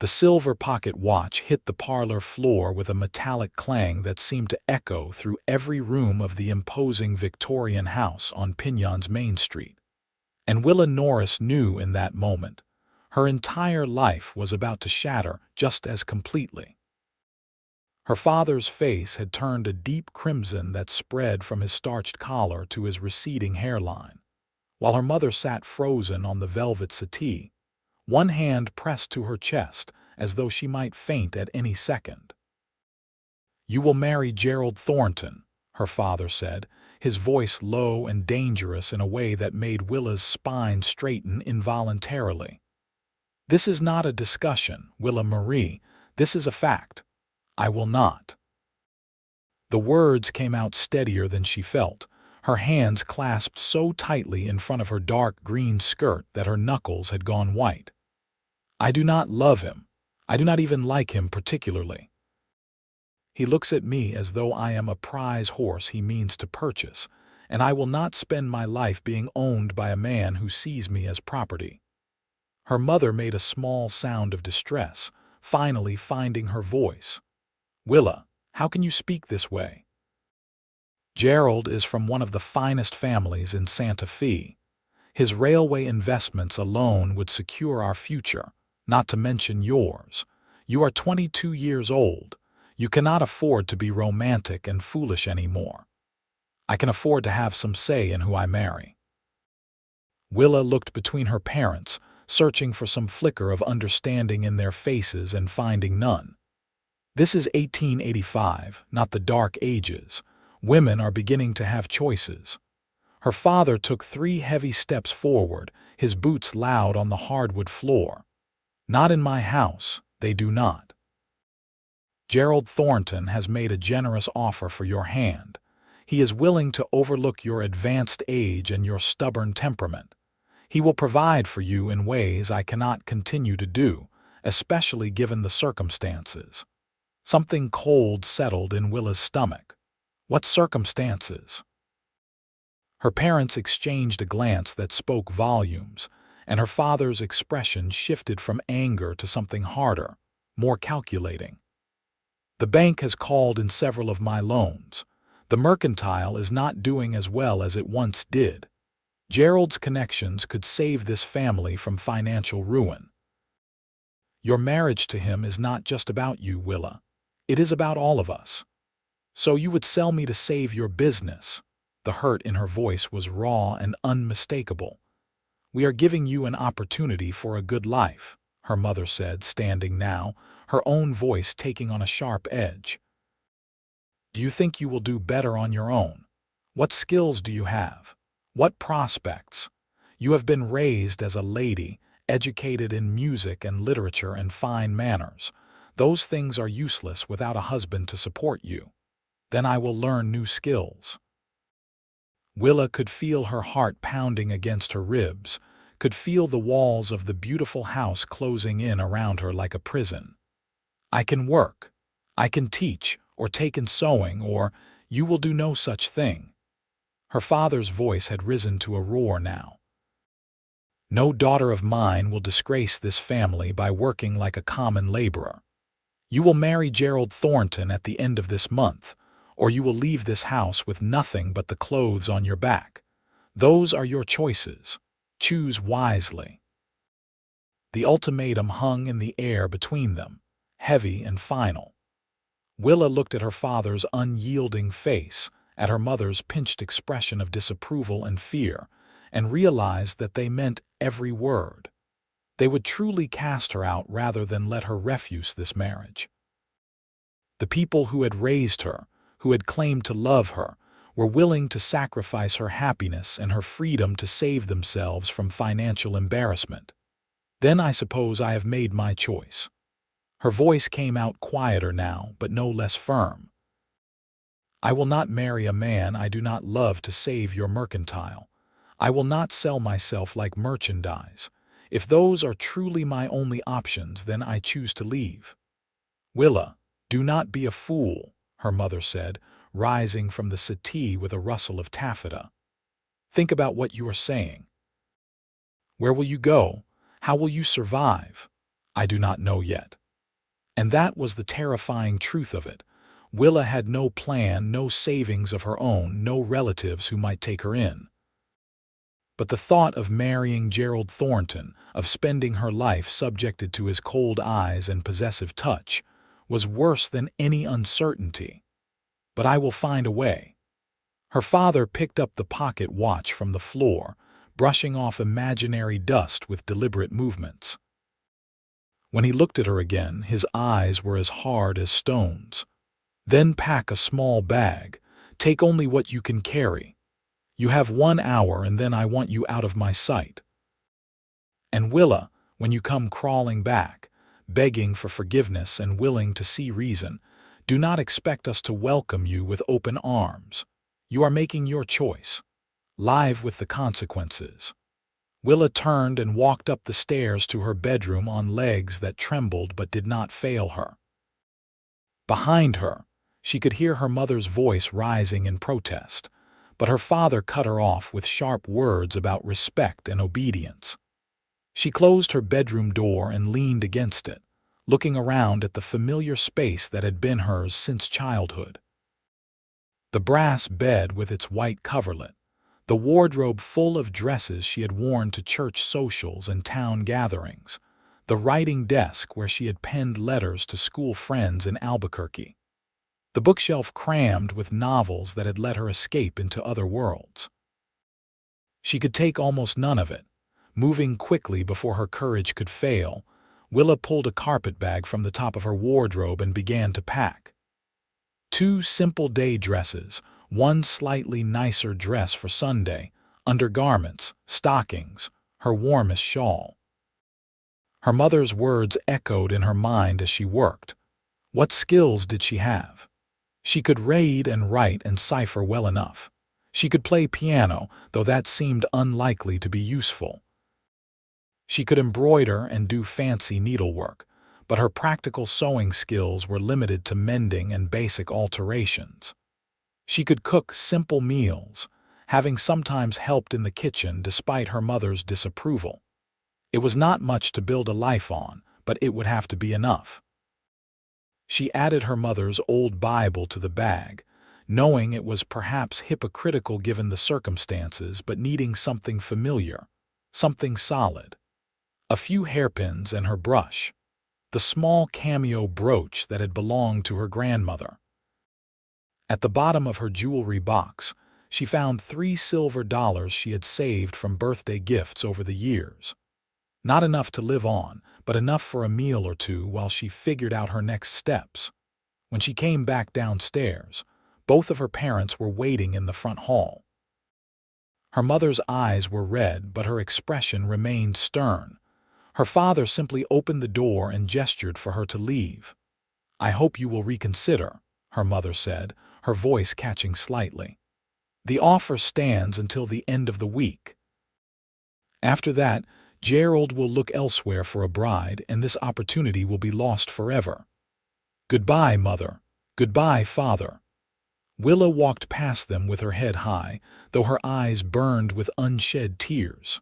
The silver pocket watch hit the parlor floor with a metallic clang that seemed to echo through every room of the imposing Victorian house on Pinyon's Main Street. And Willa Norris knew in that moment her entire life was about to shatter just as completely. Her father's face had turned a deep crimson that spread from his starched collar to his receding hairline, while her mother sat frozen on the velvet settee, one hand pressed to her chest as though she might faint at any second. "You will marry Gerald Thornton," her father said, his voice low and dangerous in a way that made Willa's spine straighten involuntarily. "This is not a discussion, Willa Marie. This is a fact. I will not." The words came out steadier than she felt, her hands clasped so tightly in front of her dark green skirt that her knuckles had gone white. "I do not love him. I do not even like him particularly. He looks at me as though I am a prize horse he means to purchase, and I will not spend my life being owned by a man who sees me as property." Her mother made a small sound of distress, finally finding her voice. "Willa, how can you speak this way? Gerald is from one of the finest families in Santa Fe. His railway investments alone would secure our future, not to mention yours. You are 22 years old. You cannot afford to be romantic and foolish anymore. I can afford to have some say in who I marry." Willa looked between her parents, searching for some flicker of understanding in their faces and finding none. This is 1885, not the Dark Ages. Women are beginning to have choices. Her father took 3 heavy steps forward, his boots loud on the hardwood floor. "Not in my house, they do not. Gerald Thornton has made a generous offer for your hand. He is willing to overlook your advanced age and your stubborn temperament. He will provide for you in ways I cannot continue to do, especially given the circumstances." Something cold settled in Willa's stomach. What circumstances? Her parents exchanged a glance that spoke volumes, and her father's expression shifted from anger to something harder, more calculating. "The bank has called in several of my loans. The mercantile is not doing as well as it once did. Gerald's connections could save this family from financial ruin. Your marriage to him is not just about you, Willa. It is about all of us. So you would sell me to save your business." The hurt in her voice was raw and unmistakable. "We are giving you an opportunity for a good life," her mother said, standing now, her own voice taking on a sharp edge. "Do you think you will do better on your own? What skills do you have? What prospects? You have been raised as a lady, educated in music and literature and fine manners. Those things are useless without a husband to support you. Then I will learn new skills." Willa could feel her heart pounding against her ribs, could feel the walls of the beautiful house closing in around her like a prison. "I can work. I can teach, or take in sewing, or you will do no such thing." Her father's voice had risen to a roar now. "No daughter of mine will disgrace this family by working like a common laborer. You will marry Gerald Thornton at the end of this month, or you will leave this house with nothing but the clothes on your back. Those are your choices. Choose wisely." The ultimatum hung in the air between them, heavy and final. Willa looked at her father's unyielding face, at her mother's pinched expression of disapproval and fear, and realized that they meant every word. They would truly cast her out rather than let her refuse this marriage. The people who had raised her, who had claimed to love her, were willing to sacrifice her happiness and her freedom to save themselves from financial embarrassment. "Then I suppose I have made my choice." Her voice came out quieter now, but no less firm. "I will not marry a man I do not love to save your mercantile. I will not sell myself like merchandise. If those are truly my only options, then I choose to leave." "Willa, do not be a fool," her mother said, rising from the settee with a rustle of taffeta. "Think about what you are saying. Where will you go? How will you survive? I do not know yet. And that was the terrifying truth of it. Willa had no plan, no savings of her own, no relatives who might take her in. But the thought of marrying Gerald Thornton, of spending her life subjected to his cold eyes and possessive touch, was worse than any uncertainty. But I will find a way. Her father picked up the pocket watch from the floor, brushing off imaginary dust with deliberate movements. When he looked at her again, his eyes were as hard as stones. Then pack a small bag. Take only what you can carry. You have 1 hour, and then I want you out of my sight. And Willa, when you come crawling back, begging for forgiveness and willing to see reason, do not expect us to welcome you with open arms. You are making your choice. Live with the consequences. Willa turned and walked up the stairs to her bedroom on legs that trembled but did not fail her. Behind her, she could hear her mother's voice rising in protest, but her father cut her off with sharp words about respect and obedience. She closed her bedroom door and leaned against it, looking around at the familiar space that had been hers since childhood. The brass bed with its white coverlet, the wardrobe full of dresses she had worn to church socials and town gatherings, the writing desk where she had penned letters to school friends in Albuquerque, the bookshelf crammed with novels that had let her escape into other worlds. She could take almost none of it. Moving quickly before her courage could fail, Willa pulled a carpet bag from the top of her wardrobe and began to pack. 2 simple day dresses, 1 slightly nicer dress for Sunday, undergarments, stockings, her warmest shawl. Her mother's words echoed in her mind as she worked. What skills did she have? She could read and write and cipher well enough. She could play piano, though that seemed unlikely to be useful. She could embroider and do fancy needlework, but her practical sewing skills were limited to mending and basic alterations. She could cook simple meals, having sometimes helped in the kitchen despite her mother's disapproval. It was not much to build a life on, but it would have to be enough. She added her mother's old Bible to the bag, knowing it was perhaps hypocritical given the circumstances, but needing something familiar, something solid. A few hairpins and her brush, the small cameo brooch that had belonged to her grandmother. At the bottom of her jewelry box, she found $3 silver she had saved from birthday gifts over the years. Not enough to live on, but enough for a meal or two while she figured out her next steps. When she came back downstairs, both of her parents were waiting in the front hall. Her mother's eyes were red, but her expression remained stern. Her father simply opened the door and gestured for her to leave. "I hope you will reconsider," her mother said, her voice catching slightly. "The offer stands until the end of the week. After that, Gerald will look elsewhere for a bride, and this opportunity will be lost forever. Goodbye, Mother. Goodbye, Father." Willa walked past them with her head high, though her eyes burned with unshed tears.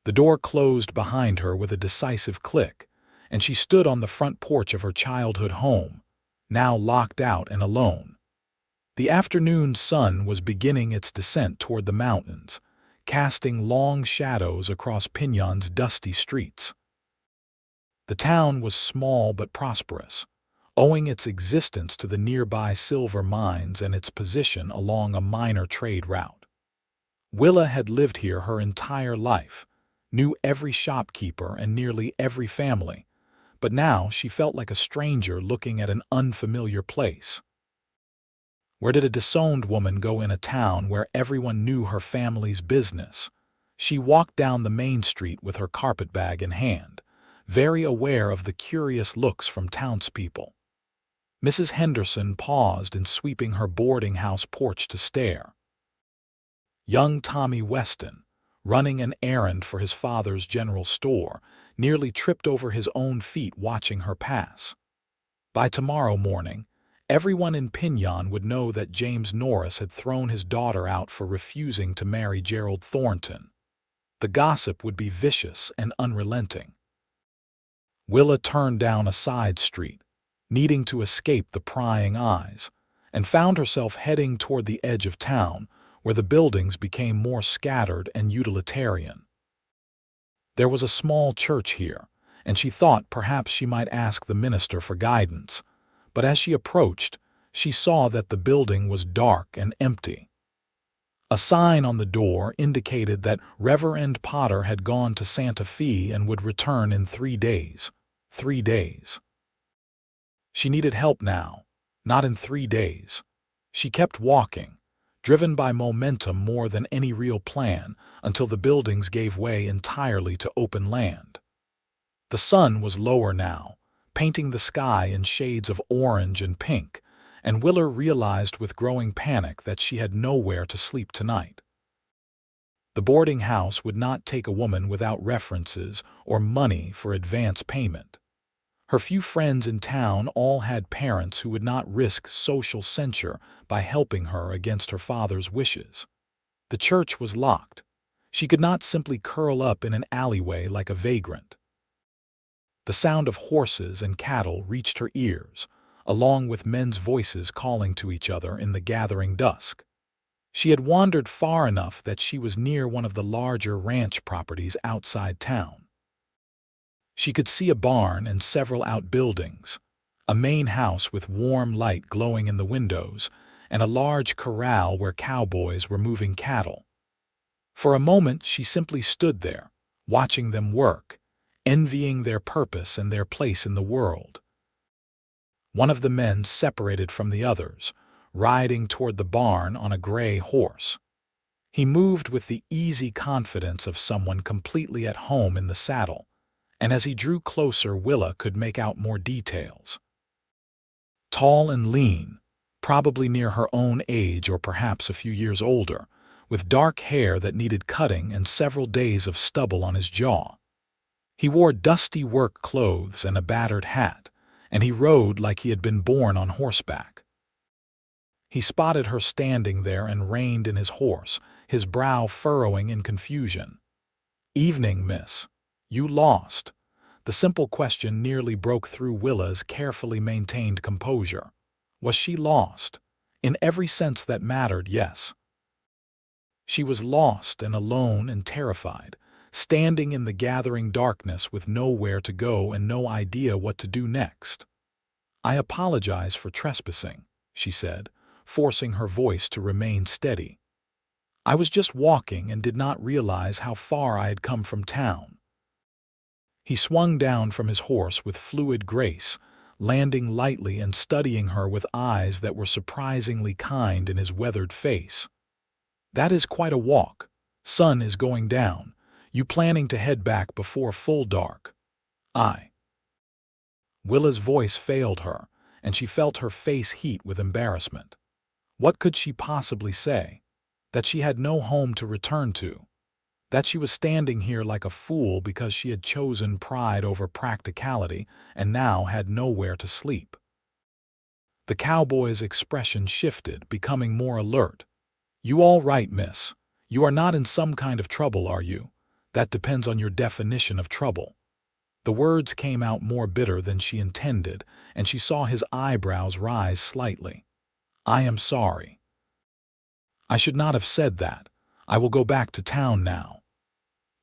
The door closed behind her with a decisive click, and she stood on the front porch of her childhood home, now locked out and alone. The afternoon sun was beginning its descent toward the mountains, casting long shadows across Piñon's dusty streets. The town was small but prosperous, owing its existence to the nearby silver mines and its position along a minor trade route. Willa had lived here her entire life, knew every shopkeeper and nearly every family, but now she felt like a stranger looking at an unfamiliar place. Where did a disowned woman go in a town where everyone knew her family's business? She walked down the main street with her carpetbag in hand, very aware of the curious looks from townspeople. Mrs. Henderson paused in sweeping her boarding house porch to stare. Young Tommy Weston, running an errand for his father's general store, nearly tripped over his own feet watching her pass. By tomorrow morning, everyone in Piñon would know that James Norris had thrown his daughter out for refusing to marry Gerald Thornton. The gossip would be vicious and unrelenting. Willa turned down a side street, needing to escape the prying eyes, and found herself heading toward the edge of town, where the buildings became more scattered and utilitarian. There was a small church here, and she thought perhaps she might ask the minister for guidance, but as she approached, she saw that the building was dark and empty. A sign on the door indicated that Reverend Potter had gone to Santa Fe and would return in 3 days. 3 days. She needed help now, not in 3 days. She kept walking, driven by momentum more than any real plan, until the buildings gave way entirely to open land. The sun was lower now, painting the sky in shades of orange and pink, and Willa realized with growing panic that she had nowhere to sleep tonight. The boarding house would not take a woman without references or money for advance payment. Her few friends in town all had parents who would not risk social censure by helping her against her father's wishes. The church was locked. She could not simply curl up in an alleyway like a vagrant. The sound of horses and cattle reached her ears, along with men's voices calling to each other in the gathering dusk. She had wandered far enough that she was near one of the larger ranch properties outside town. She could see a barn and several outbuildings, a main house with warm light glowing in the windows, and a large corral where cowboys were moving cattle. For a moment she simply stood there, watching them work, envying their purpose and their place in the world. One of the men separated from the others, riding toward the barn on a gray horse. He moved with the easy confidence of someone completely at home in the saddle, and as he drew closer, Willa could make out more details. Tall and lean, probably near her own age or perhaps a few years older, with dark hair that needed cutting and several days of stubble on his jaw. He wore dusty work clothes and a battered hat, and he rode like he had been born on horseback. He spotted her standing there and reined in his horse, his brow furrowing in confusion. "Evening, miss. You lost?" The simple question nearly broke through Willa's carefully maintained composure. Was she lost? In every sense that mattered, yes. She was lost and alone and terrified, standing in the gathering darkness with nowhere to go and no idea what to do next. "I apologize for trespassing," she said, forcing her voice to remain steady. "I was just walking and did not realize how far I had come from town." He swung down from his horse with fluid grace, landing lightly and studying her with eyes that were surprisingly kind in his weathered face. "That is quite a walk. Sun is going down. You planning to head back before full dark?" "I." Willa's voice failed her, and she felt her face heat with embarrassment. What could she possibly say? That she had no home to return to? That she was standing here like a fool because she had chosen pride over practicality and now had nowhere to sleep? The cowboy's expression shifted, becoming more alert. "You all right, miss? You are not in some kind of trouble, are you? That depends on your definition of trouble." The words came out more bitter than she intended, and she saw his eyebrows rise slightly. "I am sorry. I should not have said that. I will go back to town now."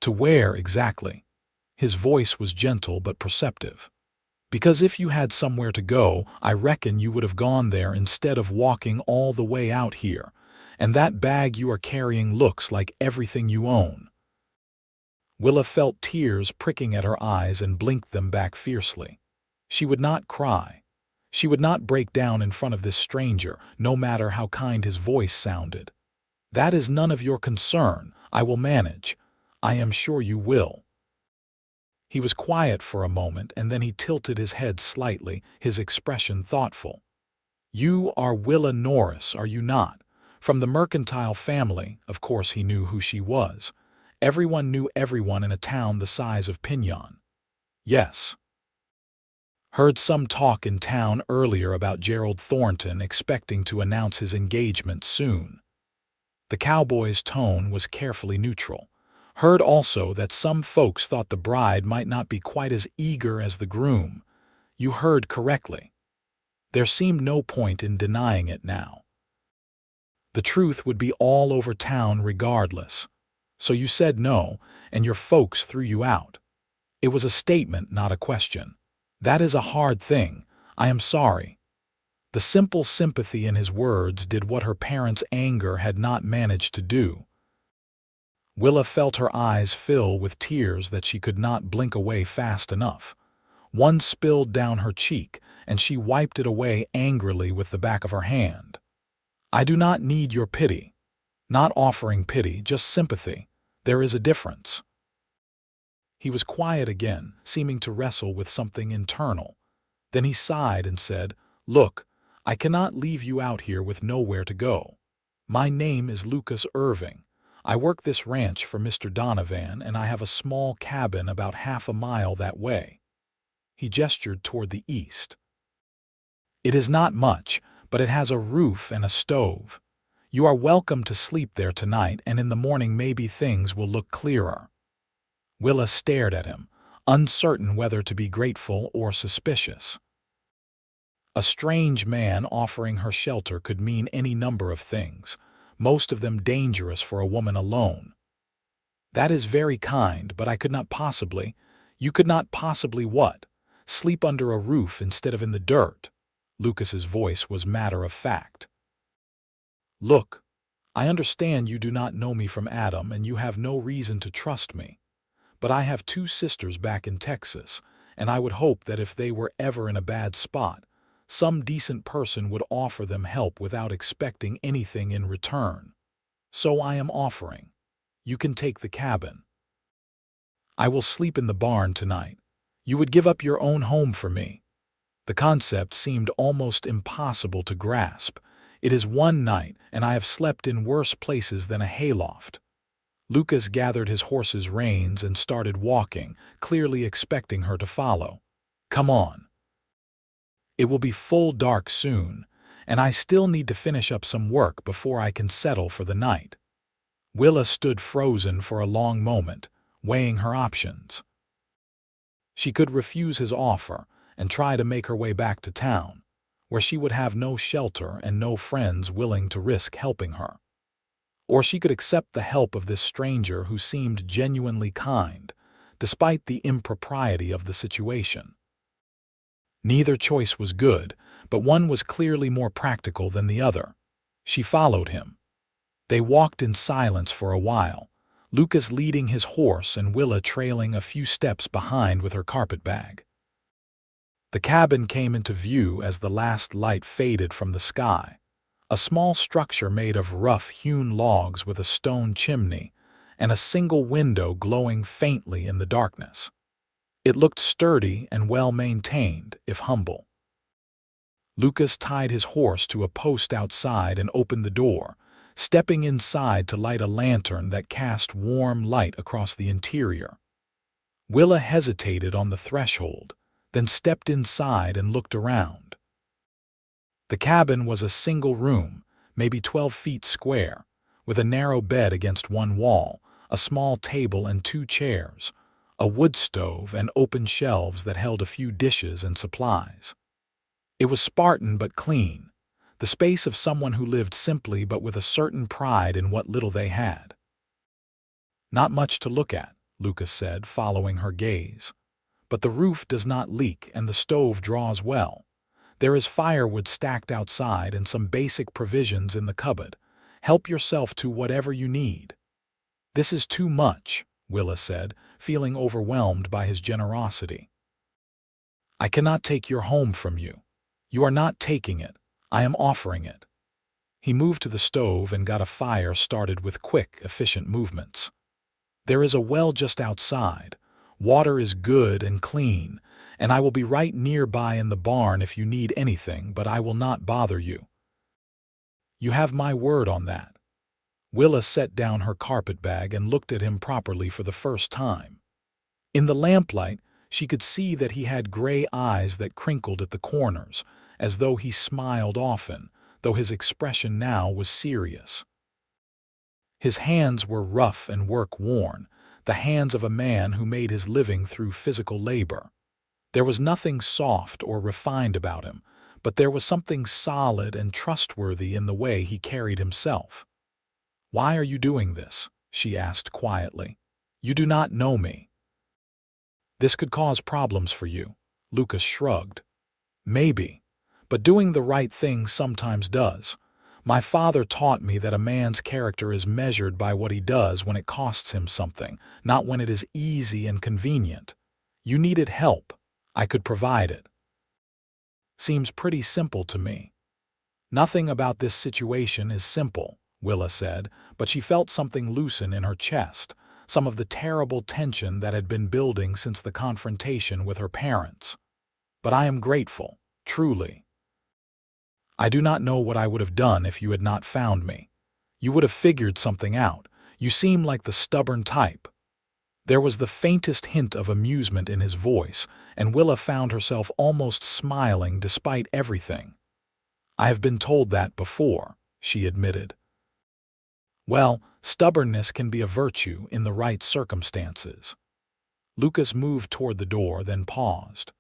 "To where exactly?" His voice was gentle but perceptive. "Because if you had somewhere to go, I reckon you would have gone there instead of walking all the way out here, and that bag you are carrying looks like everything you own." Willa felt tears pricking at her eyes and blinked them back fiercely. She would not cry. She would not break down in front of this stranger, no matter how kind his voice sounded. "That is none of your concern. I will manage. I am sure you will." He was quiet for a moment, and then he tilted his head slightly, his expression thoughtful. "You are Willa Norris, are you not? From the mercantile family." Of course he knew who she was. Everyone knew everyone in a town the size of Pinyon. "Yes." "Heard some talk in town earlier about Gerald Thornton expecting to announce his engagement soon." The cowboy's tone was carefully neutral. Heard also that some folks thought the bride might not be quite as eager as the groom. You heard correctly. There seemed no point in denying it now. The truth would be all over town regardless. So you said no, and your folks threw you out. It was a statement, not a question. That is a hard thing. I am sorry. The simple sympathy in his words did what her parents' anger had not managed to do. Willa felt her eyes fill with tears that she could not blink away fast enough. One spilled down her cheek, and she wiped it away angrily with the back of her hand. I do not need your pity. Not offering pity, just sympathy. There is a difference. He was quiet again, seeming to wrestle with something internal. Then he sighed and said, Look, I cannot leave you out here with nowhere to go. My name is Lucas Irving. I work this ranch for Mr. Donovan, and I have a small cabin about half a mile that way. He gestured toward the east. It is not much, but it has a roof and a stove. You are welcome to sleep there tonight, and in the morning maybe things will look clearer. Willa stared at him, uncertain whether to be grateful or suspicious. A strange man offering her shelter could mean any number of things, most of them dangerous for a woman alone. That is very kind, but I could not possibly— You could not possibly what? Sleep under a roof instead of in the dirt. Lucas's voice was matter of fact. Look, I understand you do not know me from Adam and you have no reason to trust me. But I have 2 sisters back in Texas, and I would hope that if they were ever in a bad spot, some decent person would offer them help without expecting anything in return. So I am offering. You can take the cabin. I will sleep in the barn tonight. You would give up your own home for me. The concept seemed almost impossible to grasp. It is one night, and I have slept in worse places than a hayloft. Lucas gathered his horse's reins and started walking, clearly expecting her to follow. Come on. It will be full dark soon, and I still need to finish up some work before I can settle for the night. Willa stood frozen for a long moment, weighing her options. She could refuse his offer and try to make her way back to town, where she would have no shelter and no friends willing to risk helping her. Or she could accept the help of this stranger who seemed genuinely kind, despite the impropriety of the situation. Neither choice was good, but one was clearly more practical than the other. She followed him. They walked in silence for a while, Lucas leading his horse and Willa trailing a few steps behind with her carpetbag. The cabin came into view as the last light faded from the sky, a small structure made of rough-hewn logs with a stone chimney and a single window glowing faintly in the darkness. It looked sturdy and well-maintained, if humble. Lucas tied his horse to a post outside and opened the door, stepping inside to light a lantern that cast warm light across the interior. Willa hesitated on the threshold, then stepped inside and looked around. The cabin was a single room, maybe 12 feet square, with a narrow bed against one wall, a small table and 2 chairs, a wood stove and open shelves that held a few dishes and supplies. It was Spartan but clean, the space of someone who lived simply but with a certain pride in what little they had. Not much to look at, Lucas said, following her gaze. But the roof does not leak and the stove draws well. There is firewood stacked outside and some basic provisions in the cupboard. Help yourself to whatever you need. This is too much, Willa said, feeling overwhelmed by his generosity. I cannot take your home from you. You are not taking it. I am offering it. He moved to the stove and got a fire started with quick, efficient movements. There is a well just outside. Water is good and clean, and I will be right nearby in the barn if you need anything, but I will not bother you. You have my word on that. Willa set down her carpetbag and looked at him properly for the first time. In the lamplight, she could see that he had gray eyes that crinkled at the corners, as though he smiled often, though his expression now was serious. His hands were rough and work-worn, the hands of a man who made his living through physical labor. There was nothing soft or refined about him, but there was something solid and trustworthy in the way he carried himself. "Why are you doing this?" she asked quietly. "You do not know me." "This could cause problems for you," Lucas shrugged. "Maybe, but doing the right thing sometimes does. My father taught me that a man's character is measured by what he does when it costs him something, not when it is easy and convenient. You needed help. I could provide it." "Seems pretty simple to me." "Nothing about this situation is simple," Willa said, but she felt something loosen in her chest, some of the terrible tension that had been building since the confrontation with her parents. "But I am grateful, truly. I do not know what I would have done if you had not found me. You would have figured something out. You seem like the stubborn type." There was the faintest hint of amusement in his voice, and Willa found herself almost smiling despite everything. "I have been told that before," she admitted. "Well, stubbornness can be a virtue in the right circumstances." Lucas moved toward the door, then paused.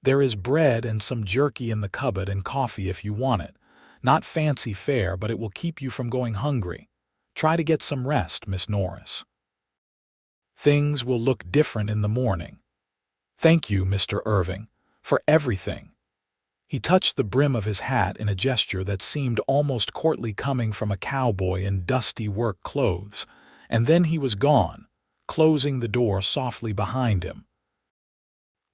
"There is bread and some jerky in the cupboard and coffee if you want it. Not fancy fare, but it will keep you from going hungry. Try to get some rest, Miss Norris. Things will look different in the morning. Thank you, Mr. Irving, for everything." He touched the brim of his hat in a gesture that seemed almost courtly coming from a cowboy in dusty work clothes, and then he was gone, closing the door softly behind him.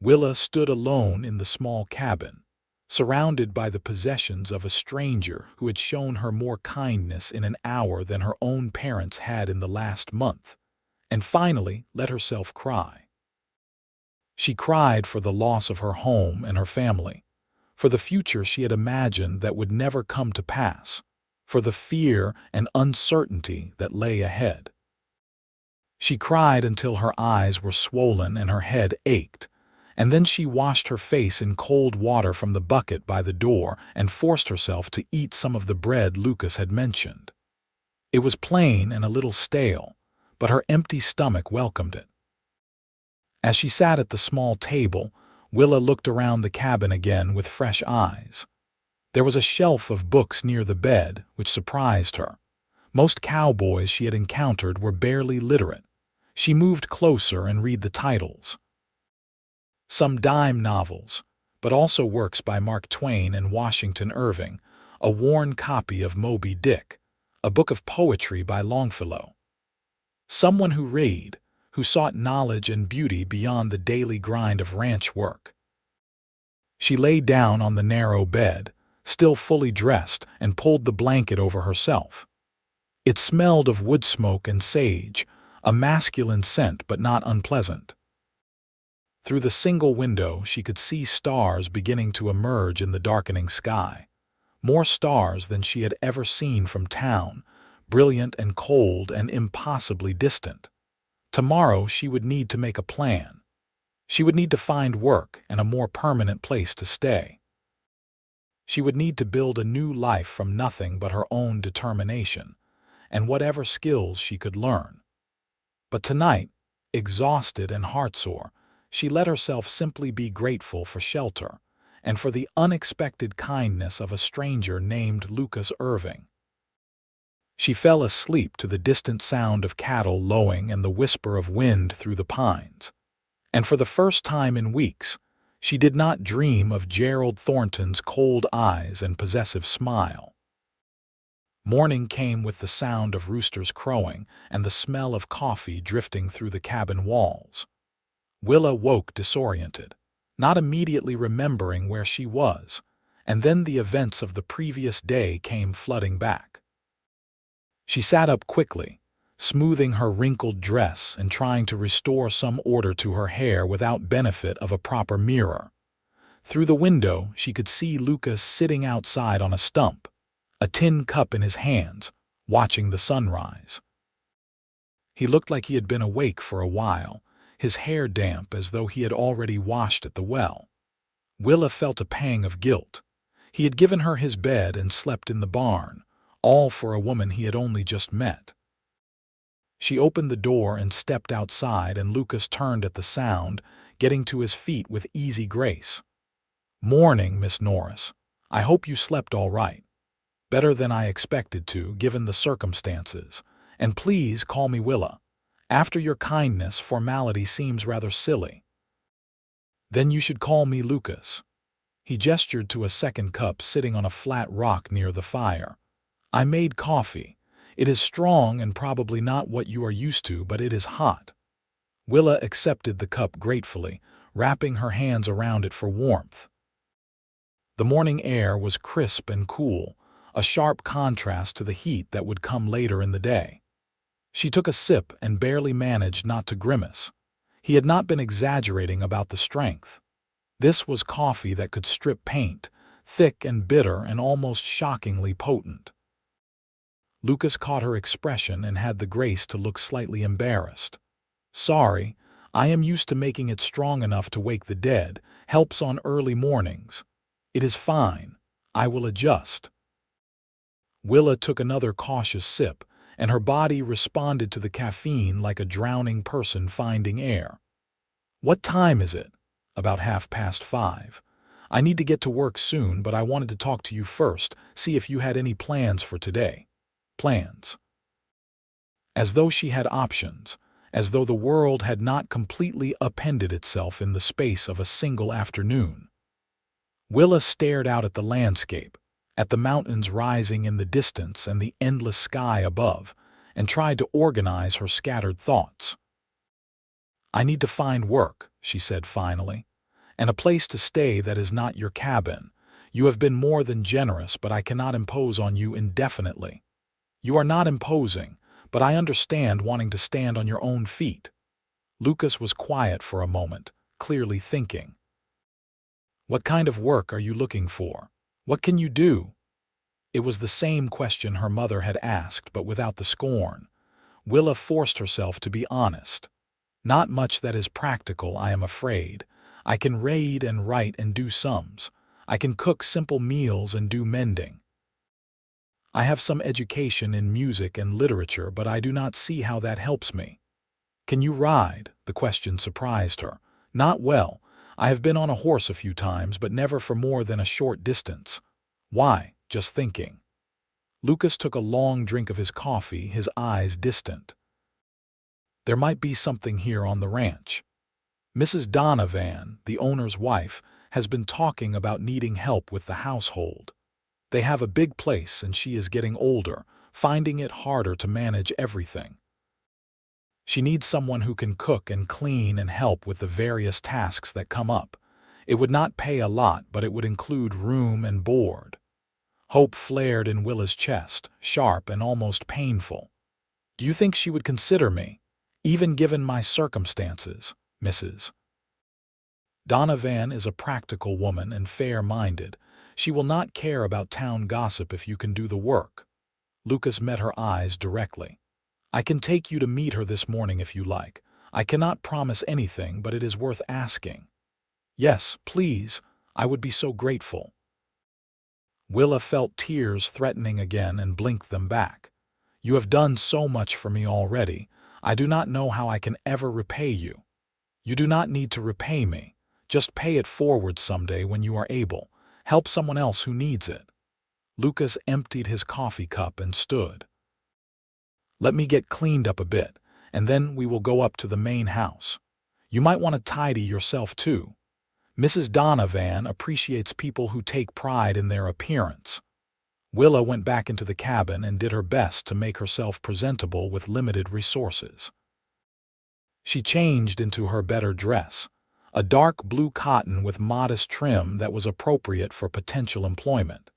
Willa stood alone in the small cabin, surrounded by the possessions of a stranger who had shown her more kindness in an hour than her own parents had in the last month, and finally let herself cry. She cried for the loss of her home and her family, for the future she had imagined that would never come to pass, for the fear and uncertainty that lay ahead. She cried until her eyes were swollen and her head ached, and then she washed her face in cold water from the bucket by the door and forced herself to eat some of the bread Lucas had mentioned. It was plain and a little stale, but her empty stomach welcomed it. As she sat at the small table, Willa looked around the cabin again with fresh eyes. There was a shelf of books near the bed, which surprised her. Most cowboys she had encountered were barely literate. She moved closer and read the titles. Some dime novels, but also works by Mark Twain and Washington Irving, a worn copy of Moby Dick, a book of poetry by Longfellow. Someone who read, who sought knowledge and beauty beyond the daily grind of ranch work. She lay down on the narrow bed, still fully dressed, and pulled the blanket over herself. It smelled of wood smoke and sage, a masculine scent but not unpleasant. Through the single window she could see stars beginning to emerge in the darkening sky, more stars than she had ever seen from town, brilliant and cold and impossibly distant. Tomorrow she would need to make a plan. She would need to find work and a more permanent place to stay. She would need to build a new life from nothing but her own determination, and whatever skills she could learn. But tonight, exhausted and heartsore, she let herself simply be grateful for shelter and for the unexpected kindness of a stranger named Lucas Irving. She fell asleep to the distant sound of cattle lowing and the whisper of wind through the pines. And for the first time in weeks, she did not dream of Gerald Thornton's cold eyes and possessive smile. Morning came with the sound of roosters crowing and the smell of coffee drifting through the cabin walls. Willa woke disoriented, not immediately remembering where she was, and then the events of the previous day came flooding back. She sat up quickly, smoothing her wrinkled dress and trying to restore some order to her hair without benefit of a proper mirror. Through the window she could see Lucas sitting outside on a stump, a tin cup in his hands, watching the sunrise. He looked like he had been awake for a while, his hair damp as though he had already washed at the well. Willa felt a pang of guilt. He had given her his bed and slept in the barn, all for a woman he had only just met. She opened the door and stepped outside, and Lucas turned at the sound, getting to his feet with easy grace. "Morning, Miss Norris. I hope you slept all right. Better than I expected to, given the circumstances. And please call me Willa. After your kindness, formality seems rather silly." "Then you should call me Lucas." He gestured to a second cup sitting on a flat rock near the fire. "I made coffee. It is strong and probably not what you are used to, but it is hot." Willa accepted the cup gratefully, wrapping her hands around it for warmth. The morning air was crisp and cool, a sharp contrast to the heat that would come later in the day. She took a sip and barely managed not to grimace. He had not been exaggerating about the strength. This was coffee that could strip paint, thick and bitter and almost shockingly potent. Lucas caught her expression and had the grace to look slightly embarrassed. "Sorry, I am used to making it strong enough to wake the dead, helps on early mornings. It is fine. I will adjust." Willa took another cautious sip, and her body responded to the caffeine like a drowning person finding air. "What time is it?" "About 5:30. I need to get to work soon, but I wanted to talk to you first, see if you had any plans for today." Plans. As though she had options, as though the world had not completely upended itself in the space of a single afternoon. Willa stared out at the landscape, at the mountains rising in the distance and the endless sky above, and tried to organize her scattered thoughts. "I need to find work," she said finally, "and a place to stay that is not your cabin. You have been more than generous, but I cannot impose on you indefinitely." "You are not imposing, but I understand wanting to stand on your own feet." Lucas was quiet for a moment, clearly thinking. "What kind of work are you looking for? What can you do?" It was the same question her mother had asked, but without the scorn. Willa forced herself to be honest. "Not much that is practical, I am afraid. I can read and write and do sums. I can cook simple meals and do mending. I have some education in music and literature, but I do not see how that helps me." "Can you ride?" The question surprised her. "Not well. I have been on a horse a few times, but never for more than a short distance." "Why?" "Just thinking." Lucas took a long drink of his coffee, his eyes distant. "There might be something here on the ranch. Mrs. Donovan, the owner's wife, has been talking about needing help with the household. They have a big place and she is getting older, finding it harder to manage everything. She needs someone who can cook and clean and help with the various tasks that come up. It would not pay a lot, but it would include room and board." Hope flared in Willa's chest, sharp and almost painful. "Do you think she would consider me, even given my circumstances, Mrs. Donovan is a practical woman and fair-minded. She will not care about town gossip if you can do the work." Lucas met her eyes directly. "I can take you to meet her this morning if you like. I cannot promise anything, but it is worth asking." "Yes, please. I would be so grateful." Willa felt tears threatening again and blinked them back. "You have done so much for me already. I do not know how I can ever repay you." "You do not need to repay me. Just pay it forward someday when you are able. Help someone else who needs it." Lucas emptied his coffee cup and stood. "Let me get cleaned up a bit, and then we will go up to the main house. You might want to tidy yourself too. Mrs. Donovan appreciates people who take pride in their appearance." Willa went back into the cabin and did her best to make herself presentable with limited resources. She changed into her better dress, a dark blue cotton with modest trim that was appropriate for potential employment.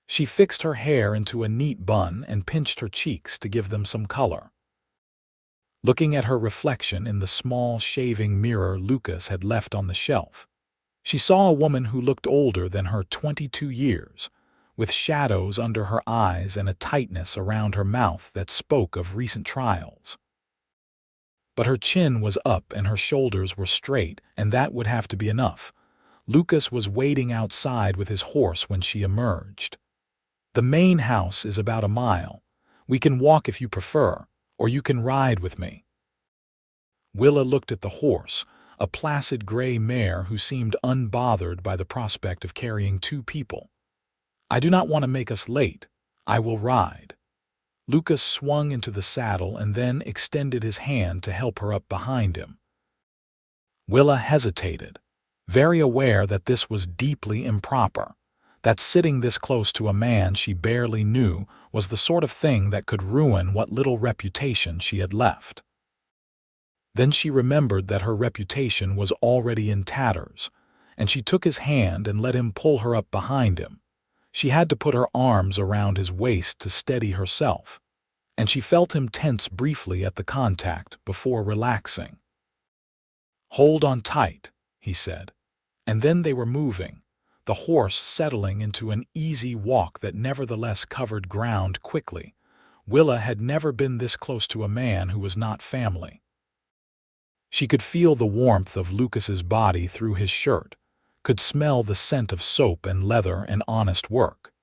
She fixed her hair into a neat bun and pinched her cheeks to give them some color. Looking at her reflection in the small shaving mirror Lucas had left on the shelf, she saw a woman who looked older than her 22 years, with shadows under her eyes and a tightness around her mouth that spoke of recent trials. But her chin was up and her shoulders were straight, and that would have to be enough. Lucas was waiting outside with his horse when she emerged. "The main house is about a mile. We can walk if you prefer, or you can ride with me." Willa looked at the horse, a placid gray mare who seemed unbothered by the prospect of carrying two people. "I do not want to make us late. I will ride." Lucas swung into the saddle and then extended his hand to help her up behind him. Willa hesitated, very aware that this was deeply improper, that sitting this close to a man she barely knew was the sort of thing that could ruin what little reputation she had left. Then she remembered that her reputation was already in tatters, and she took his hand and let him pull her up behind him. She had to put her arms around his waist to steady herself, and she felt him tense briefly at the contact before relaxing. "Hold on tight," he said, and then they were moving, the horse settling into an easy walk that nevertheless covered ground quickly. Willa had never been this close to a man who was not family. She could feel the warmth of Lucas's body through his shirt, could smell the scent of soap and leather and honest work.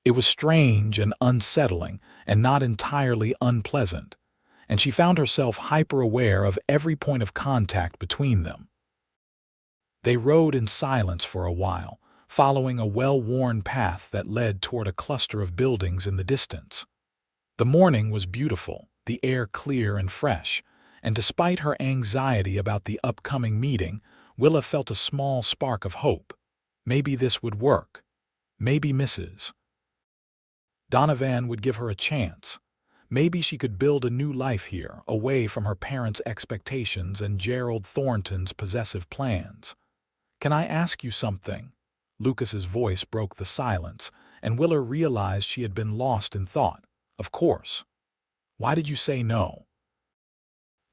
It was strange and unsettling and not entirely unpleasant, and she found herself hyper-aware of every point of contact between them. They rode in silence for a while, following a well-worn path that led toward a cluster of buildings in the distance. The morning was beautiful, the air clear and fresh, and despite her anxiety about the upcoming meeting, Willa felt a small spark of hope. Maybe this would work. Maybe Mrs. Donovan would give her a chance. Maybe she could build a new life here, away from her parents' expectations and Gerald Thornton's possessive plans. "Can I ask you something?" Lucas's voice broke the silence, and Willa realized she had been lost in thought. "Of course." "Why did you say no?"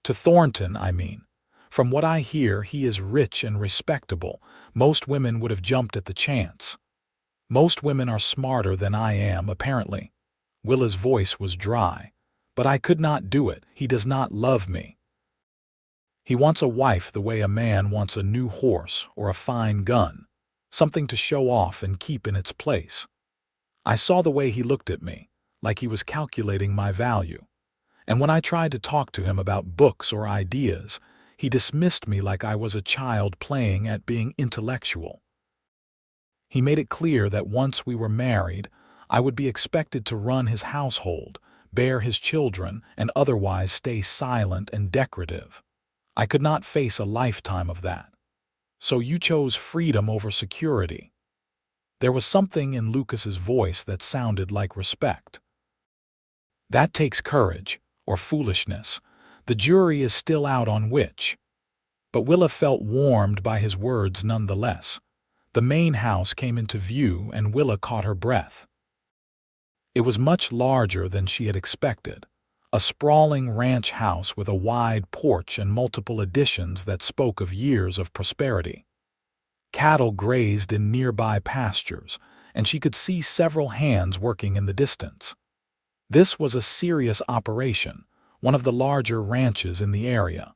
"To Thornton, I mean. From what I hear, he is rich and respectable. Most women would have jumped at the chance. Most women are smarter than I am, apparently." Willa's voice was dry. "But I could not do it. He does not love me. He wants a wife the way a man wants a new horse or a fine gun, something to show off and keep in its place. I saw the way he looked at me, like he was calculating my value. And when I tried to talk to him about books or ideas, he dismissed me like I was a child playing at being intellectual. He made it clear that once we were married, I would be expected to run his household, bear his children, and otherwise stay silent and decorative. I could not face a lifetime of that. So you chose freedom over security." There was something in Lucas's voice that sounded like respect. "That takes courage, or foolishness. The jury is still out on which." But Willa felt warmed by his words nonetheless. The main house came into view and Willa caught her breath. It was much larger than she had expected, a sprawling ranch house with a wide porch and multiple additions that spoke of years of prosperity. Cattle grazed in nearby pastures, and she could see several hands working in the distance. This was a serious operation, one of the larger ranches in the area.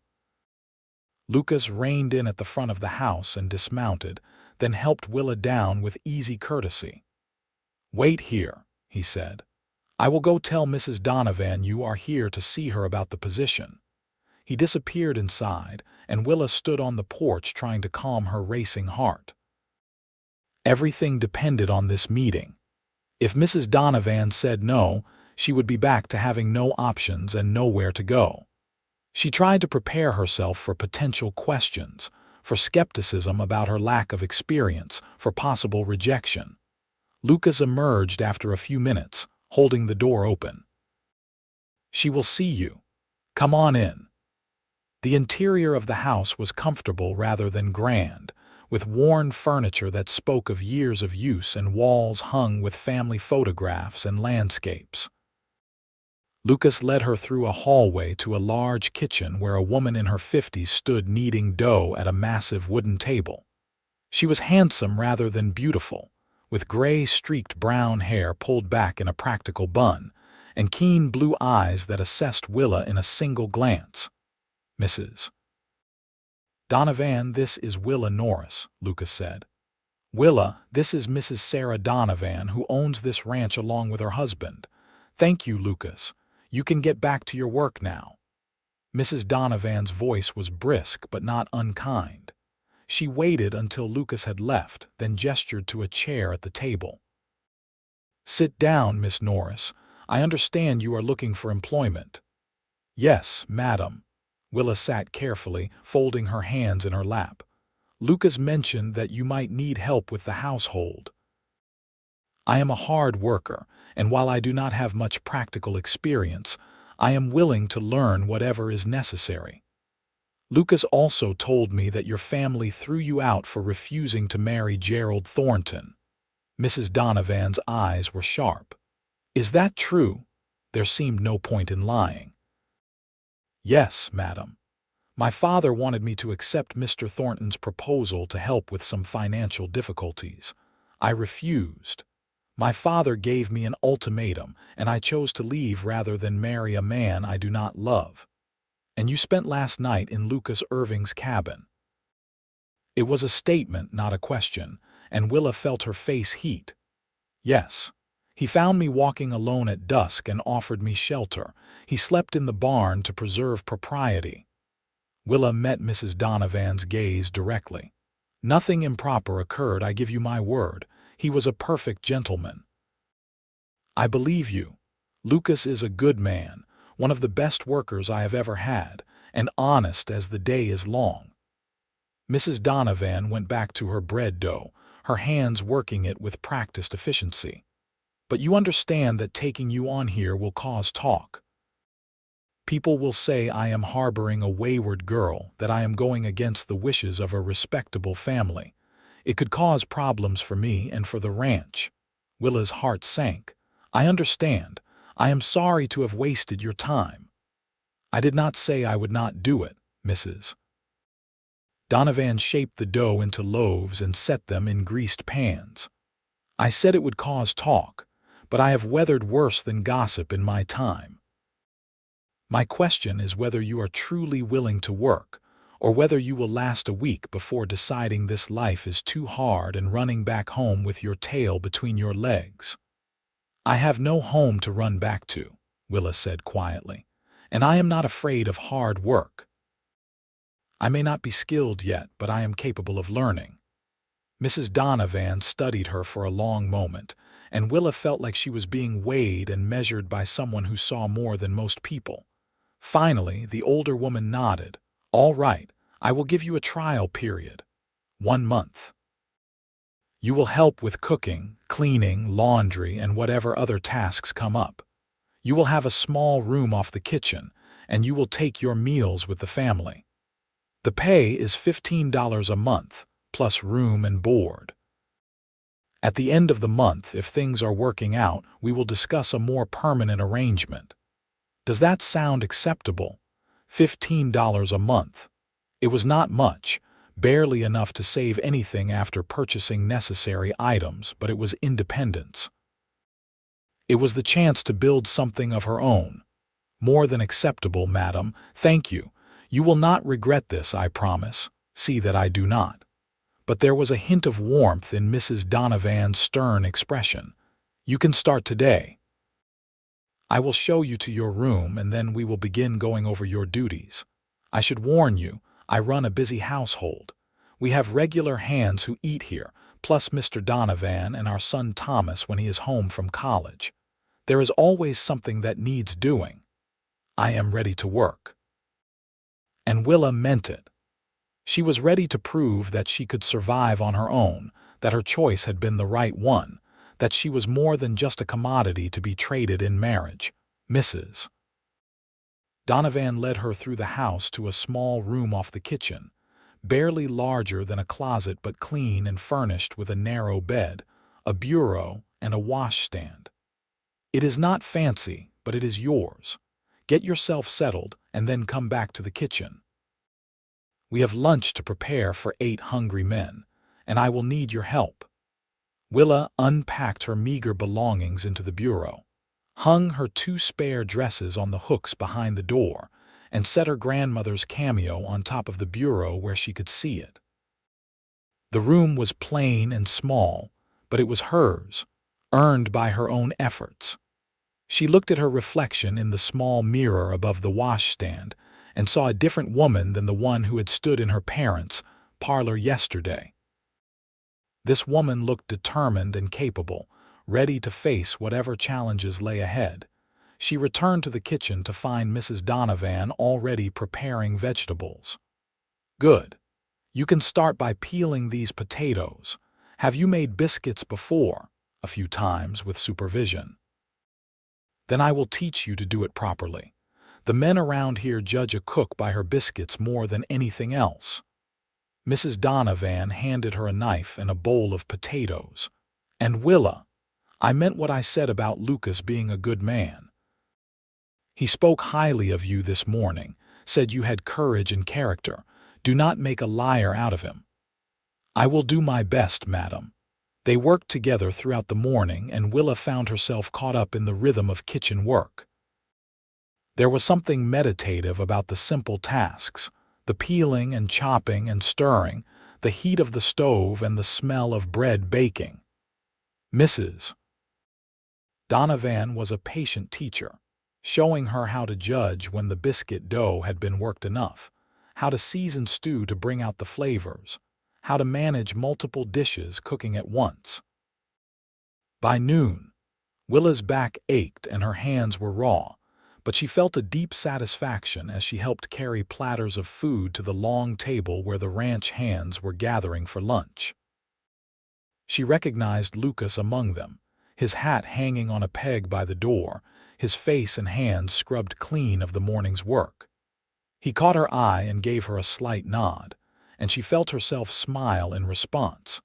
Lucas reined in at the front of the house and dismounted, then helped Willa down with easy courtesy. "Wait here," he said. "I will go tell Mrs. Donovan you are here to see her about the position." He disappeared inside, and Willa stood on the porch trying to calm her racing heart. Everything depended on this meeting. If Mrs. Donovan said no, she would be back to having no options and nowhere to go. She tried to prepare herself for potential questions, for skepticism about her lack of experience, for possible rejection. Lucas emerged after a few minutes, holding the door open. "She will see you. Come on in." The interior of the house was comfortable rather than grand, with worn furniture that spoke of years of use and walls hung with family photographs and landscapes. Lucas led her through a hallway to a large kitchen where a woman in her 50s stood kneading dough at a massive wooden table. She was handsome rather than beautiful, with gray-streaked brown hair pulled back in a practical bun, and keen blue eyes that assessed Willa in a single glance. "Mrs. Donovan, this is Willa Norris," Lucas said. "Willa, this is Mrs. Sarah Donovan, who owns this ranch along with her husband. Thank you, Lucas. You can get back to your work now." Mrs. Donovan's voice was brisk but not unkind. She waited until Lucas had left, then gestured to a chair at the table. "Sit down, Miss Norris. I understand you are looking for employment." "Yes, madam." Willa sat carefully, folding her hands in her lap. "Lucas mentioned that you might need help with the household." "I am a hard worker, and while I do not have much practical experience, I am willing to learn whatever is necessary. Lucas also told me that your family threw you out for refusing to marry Gerald Thornton." Mrs. Donovan's eyes were sharp. "Is that true?" There seemed no point in lying. "Yes, madam. My father wanted me to accept Mr. Thornton's proposal to help with some financial difficulties. I refused. My father gave me an ultimatum, and I chose to leave rather than marry a man I do not love. And you spent last night in Lucas Irving's cabin." It was a statement, not a question, and Willa felt her face heat. "Yes. He found me walking alone at dusk and offered me shelter. He slept in the barn to preserve propriety." Willa met Mrs. Donovan's gaze directly. "Nothing improper occurred, I give you my word. He was a perfect gentleman." "I believe you. Lucas is a good man, one of the best workers I have ever had, and honest as the day is long." Mrs. Donovan went back to her bread dough, her hands working it with practiced efficiency. "But you understand that taking you on here will cause talk. People will say I am harboring a wayward girl, that I am going against the wishes of a respectable family. It could cause problems for me and for the ranch." Willa's heart sank. "I understand. I am sorry to have wasted your time." "I did not say I would not do it, Mrs. Donovan shaped the dough into loaves and set them in greased pans. "I said it would cause talk, but I have weathered worse than gossip in my time. My question is whether you are truly willing to work, or whether you will last a week before deciding this life is too hard and running back home with your tail between your legs." "I have no home to run back to," Willa said quietly, "and I am not afraid of hard work. I may not be skilled yet, but I am capable of learning." Mrs. Donovan studied her for a long moment, and Willa felt like she was being weighed and measured by someone who saw more than most people. Finally, the older woman nodded. "All right, I will give you a trial period. 1 month. You will help with cooking, cleaning, laundry, and whatever other tasks come up. You will have a small room off the kitchen, and you will take your meals with the family. The pay is $15 a month, plus room and board. At the end of the month, if things are working out, we will discuss a more permanent arrangement. Does that sound acceptable? $15 a month. It was not much, barely enough to save anything after purchasing necessary items, but it was independence. It was the chance to build something of her own. More than acceptable, madam. Thank you. You will not regret this, I promise. See that I do not." But there was a hint of warmth in Mrs. Donovan's stern expression. "You can start today. I will show you to your room, and then we will begin going over your duties. I should warn you, I run a busy household. We have regular hands who eat here, plus Mr. Donovan and our son Thomas when he is home from college. There is always something that needs doing. I am ready to work." And Willa meant it. She was ready to prove that she could survive on her own, that her choice had been the right one, that she was more than just a commodity to be traded in marriage. Mrs. Donovan led her through the house to a small room off the kitchen, barely larger than a closet but clean and furnished with a narrow bed, a bureau, and a washstand. "It is not fancy, but it is yours. Get yourself settled and then come back to the kitchen. We have lunch to prepare for 8 hungry men, and I will need your help." Willa unpacked her meager belongings into the bureau, hung her 2 spare dresses on the hooks behind the door, and set her grandmother's cameo on top of the bureau where she could see it. The room was plain and small, but it was hers, earned by her own efforts. She looked at her reflection in the small mirror above the washstand and saw a different woman than the one who had stood in her parents' parlor yesterday. This woman looked determined and capable, ready to face whatever challenges lay ahead. She returned to the kitchen to find Mrs. Donovan already preparing vegetables. "Good. You can start by peeling these potatoes. Have you made biscuits before?" "A few times with supervision." "Then I will teach you to do it properly. The men around here judge a cook by her biscuits more than anything else." Mrs. Donovan handed her a knife and a bowl of potatoes. "And Willa, I meant what I said about Lucas being a good man. He spoke highly of you this morning, said you had courage and character. Do not make a liar out of him." "I will do my best, madam." They worked together throughout the morning, and Willa found herself caught up in the rhythm of kitchen work. There was something meditative about the simple tasks, the peeling and chopping and stirring, the heat of the stove and the smell of bread baking. Mrs. Donovan was a patient teacher, showing her how to judge when the biscuit dough had been worked enough, how to season stew to bring out the flavors, how to manage multiple dishes cooking at once. By noon, Willa's back ached and her hands were raw, but she felt a deep satisfaction as she helped carry platters of food to the long table where the ranch hands were gathering for lunch. She recognized Lucas among them, his hat hanging on a peg by the door, his face and hands scrubbed clean of the morning's work. He caught her eye and gave her a slight nod, and she felt herself smile in response.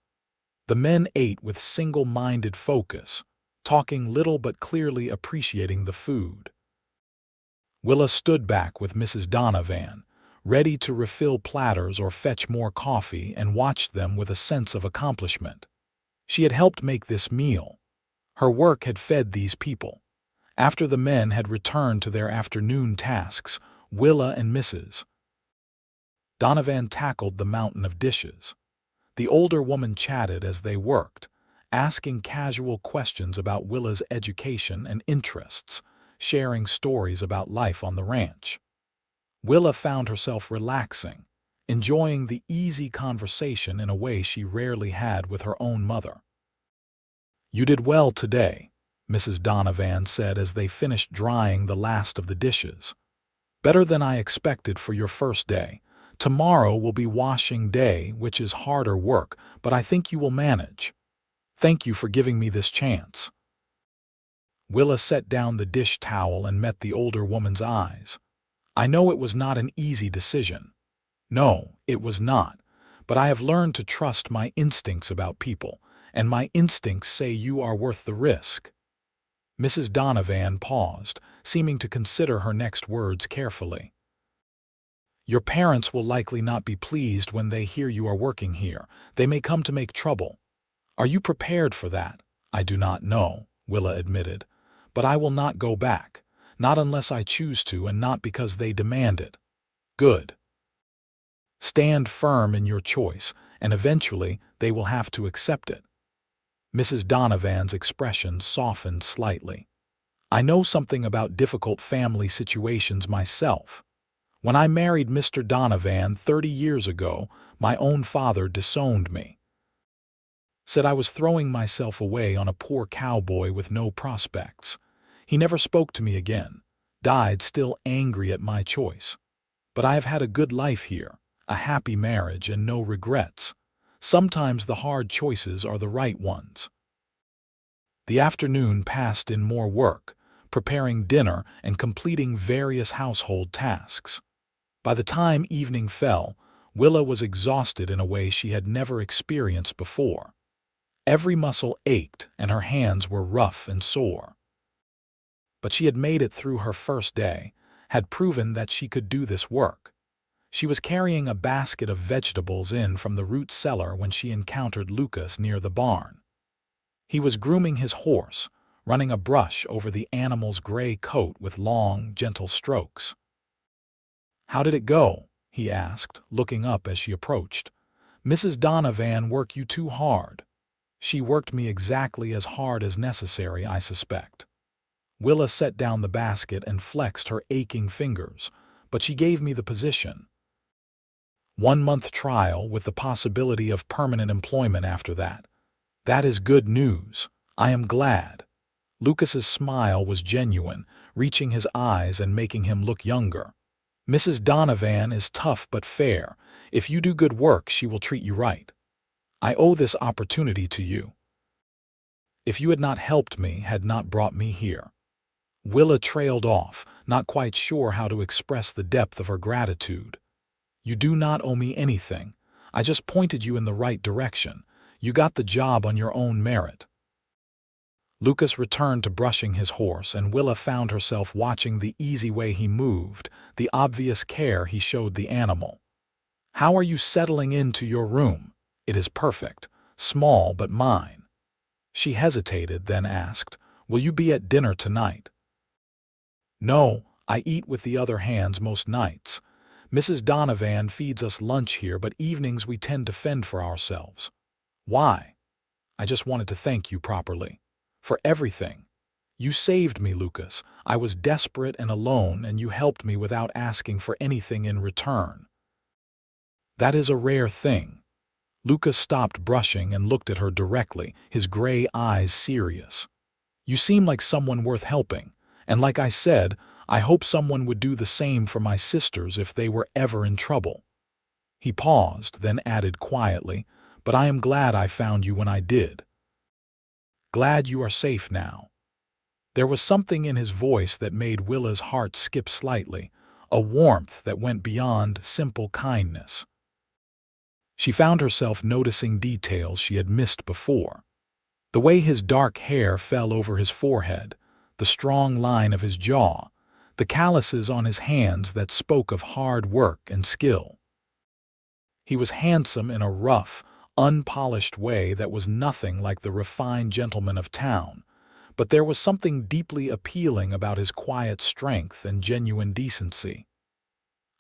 The men ate with single-minded focus, talking little but clearly appreciating the food. Willa stood back with Mrs. Donovan, ready to refill platters or fetch more coffee, and watched them with a sense of accomplishment. She had helped make this meal. Her work had fed these people. After the men had returned to their afternoon tasks, Willa and Mrs. Donovan tackled the mountain of dishes. The older woman chatted as they worked, asking casual questions about Willa's education and interests, sharing stories about life on the ranch. Willa found herself relaxing, enjoying the easy conversation in a way she rarely had with her own mother. "You did well today," Mrs. Donovan said as they finished drying the last of the dishes. "Better than I expected for your first day. Tomorrow will be washing day, which is harder work, but I think you will manage. Thank you for giving me this chance." Willa set down the dish towel and met the older woman's eyes. "I know it was not an easy decision." "No, it was not, but I have learned to trust my instincts about people, and my instincts say you are worth the risk." Mrs. Donovan paused, seeming to consider her next words carefully. "Your parents will likely not be pleased when they hear you are working here. They may come to make trouble." "Are you prepared for that?" "I do not know," Willa admitted, "but I will not go back, not unless I choose to and not because they demand it." "Good. Stand firm in your choice, and eventually they will have to accept it." Mrs. Donovan's expression softened slightly. "I know something about difficult family situations myself. When I married Mr. Donovan 30 years ago, my own father disowned me. Said I was throwing myself away on a poor cowboy with no prospects. He never spoke to me again, died still angry at my choice. But I have had a good life here, a happy marriage, and no regrets. Sometimes the hard choices are the right ones." The afternoon passed in more work, preparing dinner and completing various household tasks. By the time evening fell, Willa was exhausted in a way she had never experienced before. Every muscle ached and her hands were rough and sore. But she had made it through her first day, had proven that she could do this work. She was carrying a basket of vegetables in from the root cellar when she encountered Lucas near the barn. He was grooming his horse, running a brush over the animal's gray coat with long, gentle strokes. "How did it go?" he asked, looking up as she approached. "Mrs. Donovan worked you too hard." "She worked me exactly as hard as necessary, I suspect." Willa set down the basket and flexed her aching fingers, but she gave me the position. 1 month trial with the possibility of permanent employment after that. That is good news. I am glad. Lucas's smile was genuine, reaching his eyes and making him look younger. Mrs. Donovan is tough but fair. If you do good work, she will treat you right. I owe this opportunity to you. If you had not helped me, had not brought me here. Willa trailed off, not quite sure how to express the depth of her gratitude. You do not owe me anything. I just pointed you in the right direction. You got the job on your own merit. Lucas returned to brushing his horse, and Willa found herself watching the easy way he moved, the obvious care he showed the animal. How are you settling into your room? It is perfect. Small but mine. She hesitated, then asked, Will you be at dinner tonight? No, I eat with the other hands most nights. Mrs. Donovan feeds us lunch here, but evenings we tend to fend for ourselves. Why? I just wanted to thank you properly. For everything. You saved me, Lucas. I was desperate and alone, and you helped me without asking for anything in return. That is a rare thing. Lucas stopped brushing and looked at her directly, his gray eyes serious. You seem like someone worth helping, and like I said, I hope someone would do the same for my sisters if they were ever in trouble. He paused, then added quietly, But I am glad I found you when I did. Glad you are safe now. There was something in his voice that made Willa's heart skip slightly, a warmth that went beyond simple kindness. She found herself noticing details she had missed before. The way his dark hair fell over his forehead, the strong line of his jaw, the calluses on his hands that spoke of hard work and skill. He was handsome in a rough, unpolished way that was nothing like the refined gentleman of town, but there was something deeply appealing about his quiet strength and genuine decency.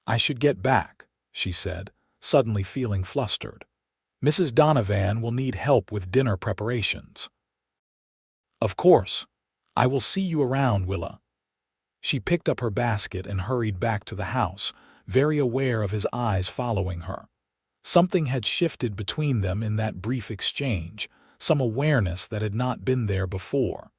I should get back, she said, suddenly feeling flustered. Mrs. Donovan will need help with dinner preparations. Of course. I will see you around, Willa. She picked up her basket and hurried back to the house, very aware of his eyes following her. Something had shifted between them in that brief exchange, some awareness that had not been there before.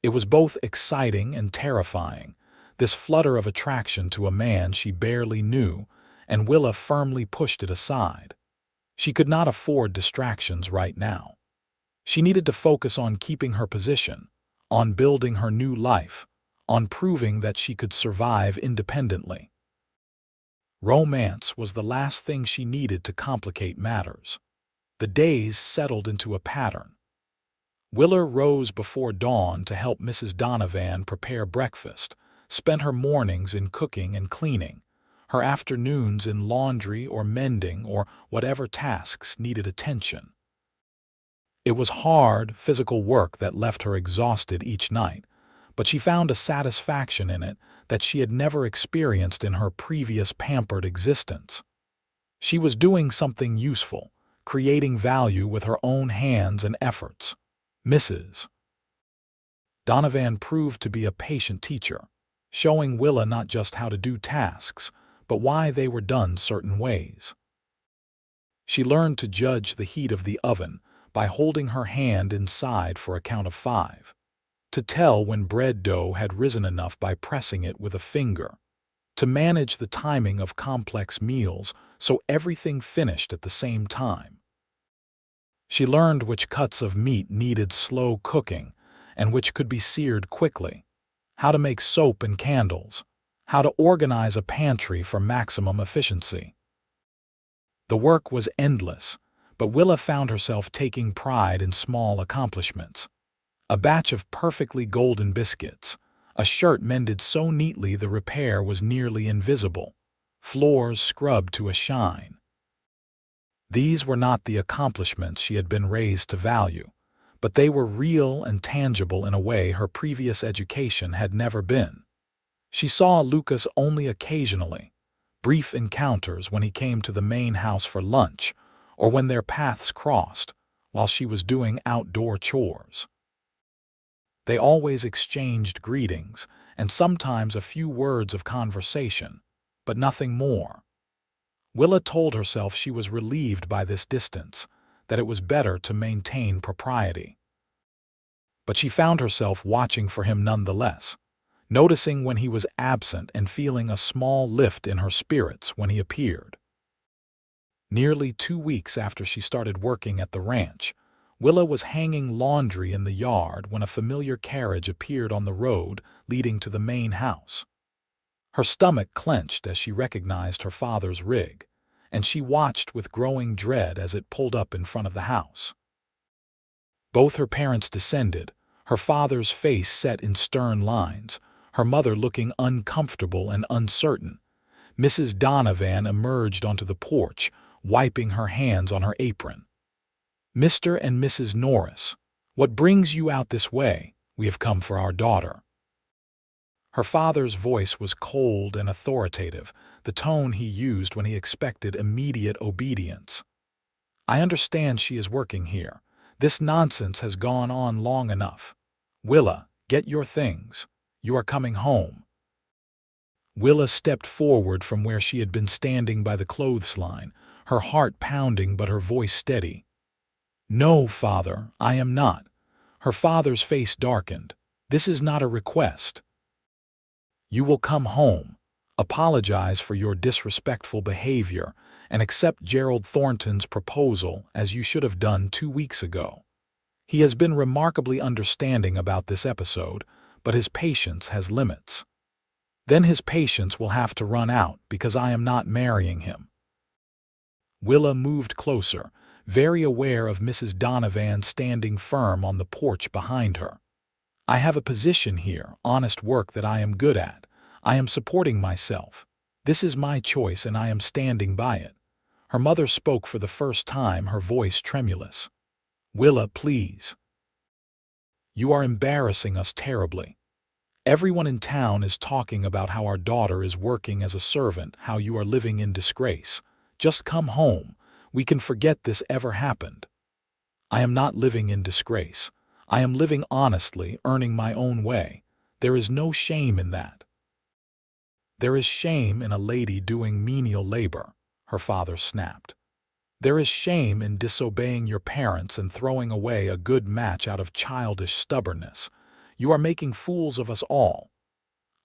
It was both exciting and terrifying, this flutter of attraction to a man she barely knew, and Willa firmly pushed it aside. She could not afford distractions right now. She needed to focus on keeping her position, on building her new life, on proving that she could survive independently. Romance was the last thing she needed to complicate matters. The days settled into a pattern. Willa rose before dawn to help Mrs. Donovan prepare breakfast, spent her mornings in cooking and cleaning, her afternoons in laundry or mending or whatever tasks needed attention. It was hard, physical work that left her exhausted each night, but she found a satisfaction in it that she had never experienced in her previous pampered existence. She was doing something useful, creating value with her own hands and efforts. Mrs. Donovan proved to be a patient teacher, showing Willa not just how to do tasks, but why they were done certain ways. She learned to judge the heat of the oven by holding her hand inside for a count of 5, to tell when bread dough had risen enough by pressing it with a finger, to manage the timing of complex meals so everything finished at the same time. She learned which cuts of meat needed slow cooking and which could be seared quickly, how to make soap and candles, how to organize a pantry for maximum efficiency. The work was endless, but Willa found herself taking pride in small accomplishments. A batch of perfectly golden biscuits, a shirt mended so neatly the repair was nearly invisible, floors scrubbed to a shine. These were not the accomplishments she had been raised to value, but they were real and tangible in a way her previous education had never been. She saw Lucas only occasionally, brief encounters when he came to the main house for lunch or when their paths crossed while she was doing outdoor chores. They always exchanged greetings, and sometimes a few words of conversation, but nothing more. Willa told herself she was relieved by this distance, that it was better to maintain propriety. But she found herself watching for him nonetheless, noticing when he was absent and feeling a small lift in her spirits when he appeared. Nearly 2 weeks after she started working at the ranch, Willa was hanging laundry in the yard when a familiar carriage appeared on the road leading to the main house. Her stomach clenched as she recognized her father's rig, and she watched with growing dread as it pulled up in front of the house. Both her parents descended, her father's face set in stern lines, her mother looking uncomfortable and uncertain. Mrs. Donovan emerged onto the porch, wiping her hands on her apron. "Mr. and Mrs. Norris, what brings you out this way? We have come for our daughter." Her father's voice was cold and authoritative, the tone he used when he expected immediate obedience. "I understand she is working here. This nonsense has gone on long enough. Willa, get your things. You are coming home." Willa stepped forward from where she had been standing by the clothesline, her heart pounding but her voice steady. "No, father, I am not." Her father's face darkened. "This is not a request. You will come home, apologize for your disrespectful behavior, and accept Gerald Thornton's proposal as you should have done 2 weeks ago. He has been remarkably understanding about this episode, but his patience has limits. Then his patience will have to run out because I am not marrying him." Willa moved closer, very aware of Mrs. Donovan standing firm on the porch behind her. "I have a position here, honest work that I am good at. I am supporting myself. This is my choice and I am standing by it." Her mother spoke for the first time, her voice tremulous. "Willa, please. You are embarrassing us terribly. Everyone in town is talking about how our daughter is working as a servant, how you are living in disgrace. Just come home. We can forget this ever happened." "I am not living in disgrace. I am living honestly, earning my own way. There is no shame in that." "There is shame in a lady doing menial labor," her father snapped. "There is shame in disobeying your parents and throwing away a good match out of childish stubbornness. You are making fools of us all.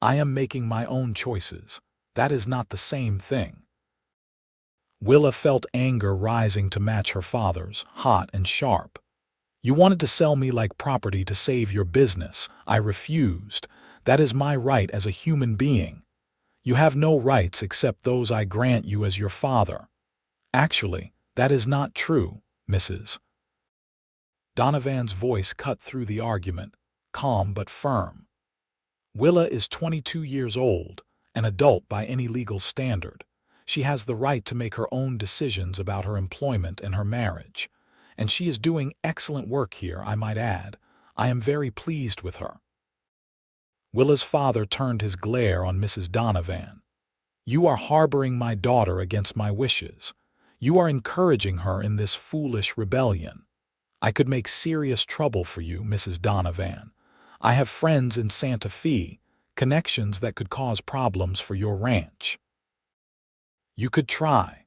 I am making my own choices. That is not the same thing." Willa felt anger rising to match her father's, hot and sharp. "You wanted to sell me like property to save your business. I refused. That is my right as a human being. You have no rights except those I grant you as your father. Actually, that is not true, Mrs." Donovan's voice cut through the argument, calm but firm. "Willa is 22 years old, an adult by any legal standard. She has the right to make her own decisions about her employment and her marriage. And she is doing excellent work here, I might add. I am very pleased with her." Willa's father turned his glare on Mrs. Donovan. "You are harboring my daughter against my wishes. You are encouraging her in this foolish rebellion. I could make serious trouble for you, Mrs. Donovan. I have friends in Santa Fe, connections that could cause problems for your ranch." "You could try."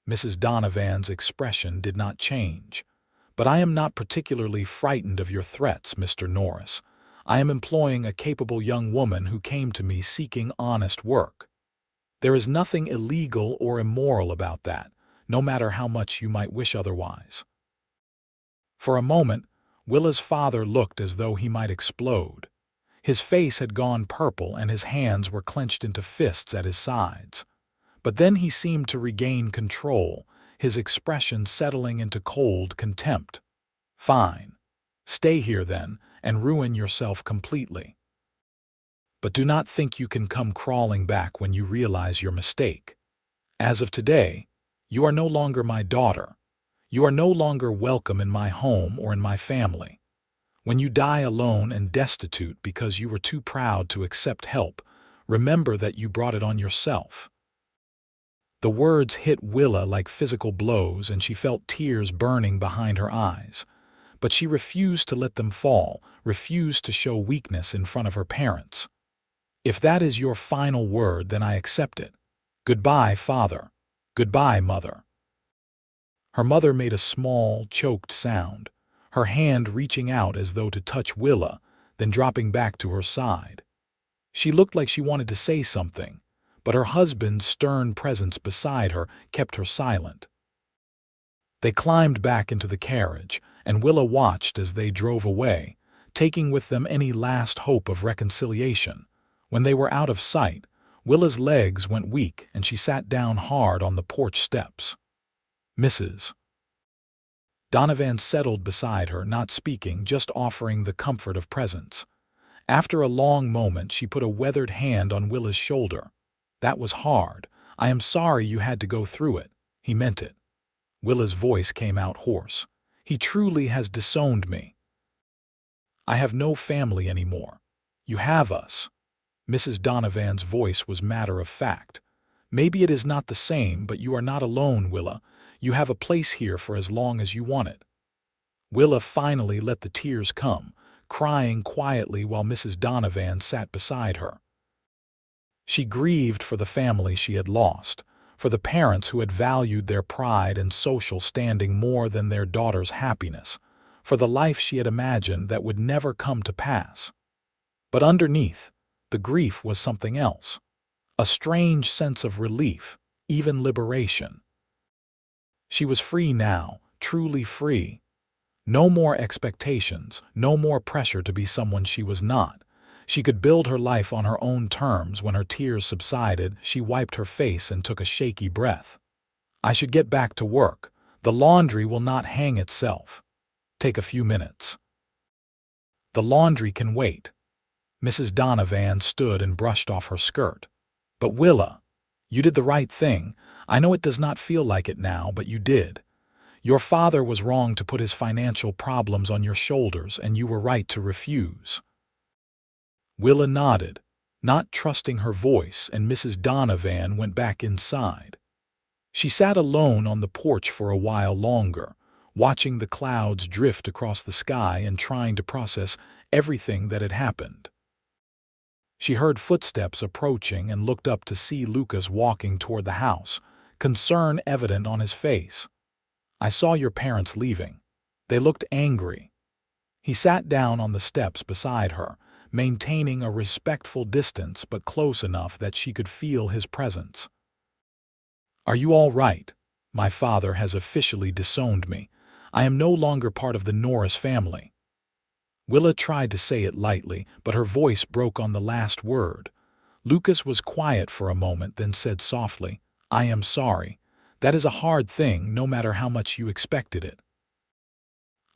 Mrs. Donovan's expression did not change. "But I am not particularly frightened of your threats, Mr. Norris. I am employing a capable young woman who came to me seeking honest work. There is nothing illegal or immoral about that, no matter how much you might wish otherwise." For a moment, Willa's father looked as though he might explode. His face had gone purple and his hands were clenched into fists at his sides. But then he seemed to regain control, his expression settling into cold contempt. "Fine. Stay here then, and ruin yourself completely. But do not think you can come crawling back when you realize your mistake. As of today, you are no longer my daughter. You are no longer welcome in my home or in my family. When you die alone and destitute because you were too proud to accept help, remember that you brought it on yourself." The words hit Willa like physical blows and she felt tears burning behind her eyes. but she refused to let them fall, refused to show weakness in front of her parents. "If that is your final word, then I accept it. Goodbye, Father. Goodbye, Mother." Her mother made a small, choked sound, her hand reaching out as though to touch Willa, then dropping back to her side. She looked like she wanted to say something, but her husband's stern presence beside her kept her silent. They climbed back into the carriage, and Willa watched as they drove away, taking with them any last hope of reconciliation. When they were out of sight, Willa's legs went weak and she sat down hard on the porch steps. "Mrs. Donovan settled beside her, not speaking, just offering the comfort of presence. After a long moment, she put a weathered hand on Willa's shoulder. "That was hard. I am sorry you had to go through it." He meant it. Willa's voice came out hoarse. "He truly has disowned me. I have no family anymore. You have us." Mrs. Donovan's voice was matter of fact. "Maybe it is not the same, but you are not alone, Willa. You have a place here for as long as you want it." Willa finally let the tears come, crying quietly while Mrs. Donovan sat beside her. She grieved for the family she had lost, for the parents who had valued their pride and social standing more than their daughter's happiness, for the life she had imagined that would never come to pass. But underneath, the grief was something else, a strange sense of relief, even liberation. She was free now, truly free. No more expectations, no more pressure to be someone she was not. She could build her life on her own terms. When her tears subsided, she wiped her face and took a shaky breath. "I should get back to work. The laundry will not hang itself. Take a few minutes." "The laundry can wait." Mrs. Donovan stood and brushed off her skirt. "But Willa, you did the right thing. I know it does not feel like it now, but you did. Your father was wrong to put his financial problems on your shoulders, and you were right to refuse." Willa nodded, not trusting her voice, and Mrs. Donovan went back inside. She sat alone on the porch for a while longer, watching the clouds drift across the sky and trying to process everything that had happened. She heard footsteps approaching and looked up to see Lucas walking toward the house, concern evident on his face. "I saw your parents leaving. They looked angry." He sat down on the steps beside her, maintaining a respectful distance but close enough that she could feel his presence. "Are you all right? My father has officially disowned me. I am no longer part of the Norris family." Willa tried to say it lightly, but her voice broke on the last word. Lucas was quiet for a moment, then said softly, "I am sorry. That is a hard thing, no matter how much you expected it.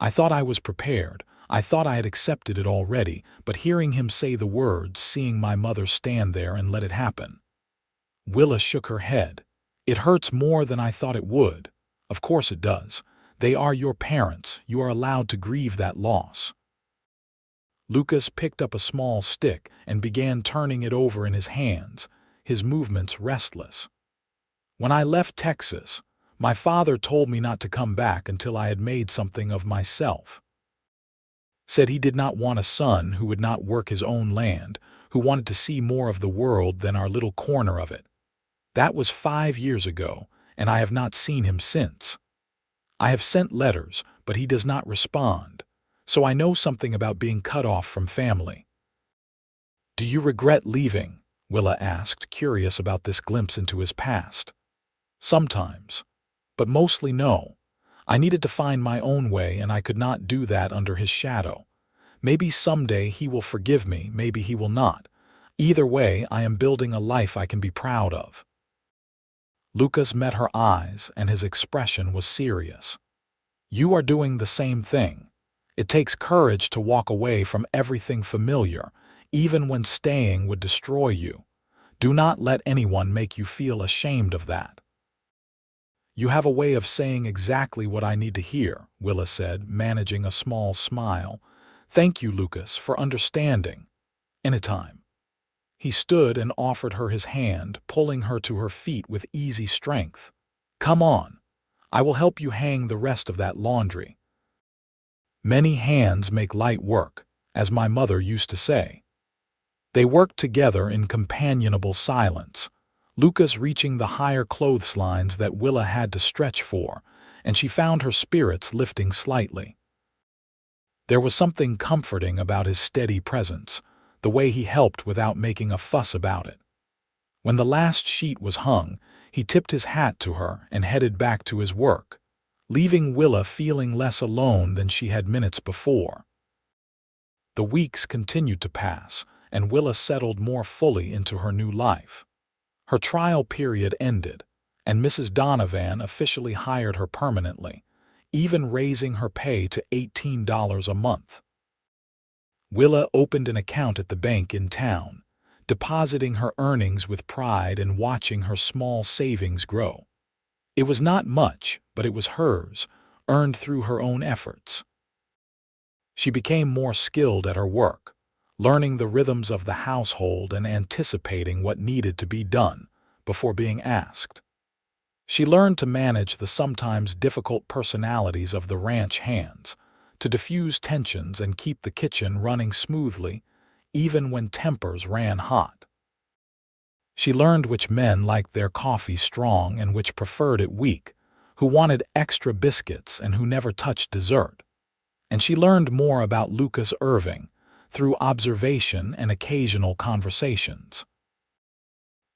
I thought I was prepared. I thought I had accepted it already, but hearing him say the words, seeing my mother stand there and let it happen." Willa shook her head. "It hurts more than I thought it would. Of course it does. They are your parents. You are allowed to grieve that loss." Lucas picked up a small stick and began turning it over in his hands, his movements restless. "When I left Texas, my father told me not to come back until I had made something of myself. Said he did not want a son who would not work his own land, who wanted to see more of the world than our little corner of it. That was 5 years ago, and I have not seen him since. I have sent letters, but he does not respond, so I know something about being cut off from family." "Do you regret leaving?" Willa asked, curious about this glimpse into his past. "Sometimes, but mostly no. I needed to find my own way, and I could not do that under his shadow. Maybe someday he will forgive me, maybe he will not. Either way, I am building a life I can be proud of." Lucas met her eyes, and his expression was serious. "You are doing the same thing. It takes courage to walk away from everything familiar, even when staying would destroy you. Do not let anyone make you feel ashamed of that." "You have a way of saying exactly what I need to hear," Willa said, managing a small smile. "Thank you, Lucas, for understanding. Anytime." He stood and offered her his hand, pulling her to her feet with easy strength. "Come on. I will help you hang the rest of that laundry." Many hands make light work, as my mother used to say. They worked together in companionable silence, Lucas reaching the higher clotheslines that Willa had to stretch for, and she found her spirits lifting slightly. There was something comforting about his steady presence, the way he helped without making a fuss about it. When the last sheet was hung, he tipped his hat to her and headed back to his work, leaving Willa feeling less alone than she had minutes before. The weeks continued to pass, and Willa settled more fully into her new life. Her trial period ended, and Mrs. Donovan officially hired her permanently, even raising her pay to $18 a month. Willa opened an account at the bank in town, depositing her earnings with pride and watching her small savings grow. It was not much, but it was hers, earned through her own efforts. She became more skilled at her work, learning the rhythms of the household and anticipating what needed to be done before being asked. She learned to manage the sometimes difficult personalities of the ranch hands, to diffuse tensions and keep the kitchen running smoothly, even when tempers ran hot. She learned which men liked their coffee strong and which preferred it weak, who wanted extra biscuits and who never touched dessert. And she learned more about Lucas Irving through observation and occasional conversations.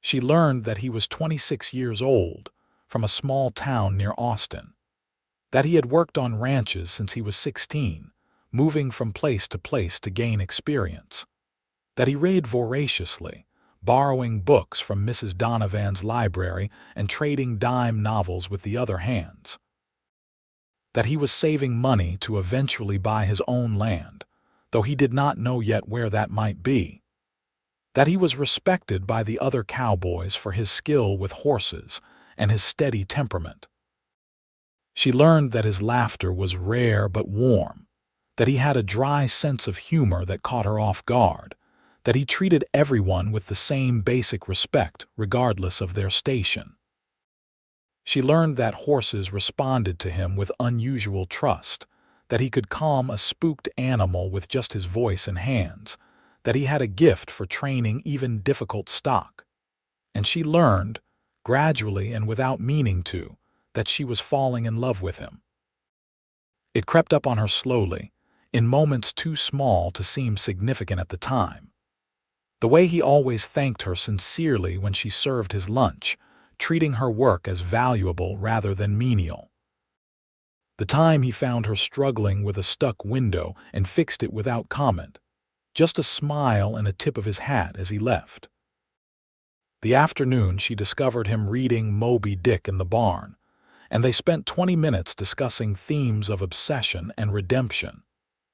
She learned that he was 26 years old, from a small town near Austin, that he had worked on ranches since he was 16, moving from place to gain experience, that he read voraciously, borrowing books from Mrs. Donovan's library and trading dime novels with the other hands, that he was saving money to eventually buy his own land, though he did not know yet where that might be, that he was respected by the other cowboys for his skill with horses and his steady temperament. She learned that his laughter was rare but warm, that he had a dry sense of humor that caught her off guard, that he treated everyone with the same basic respect regardless of their station. She learned that horses responded to him with unusual trust, that he could calm a spooked animal with just his voice and hands, that he had a gift for training even difficult stock. And she learned, gradually and without meaning to, that she was falling in love with him. It crept up on her slowly, in moments too small to seem significant at the time. The way he always thanked her sincerely when she served his lunch, treating her work as valuable rather than menial. The time he found her struggling with a stuck window and fixed it without comment, just a smile and a tip of his hat as he left. The afternoon she discovered him reading Moby Dick in the barn, and they spent 20 minutes discussing themes of obsession and redemption,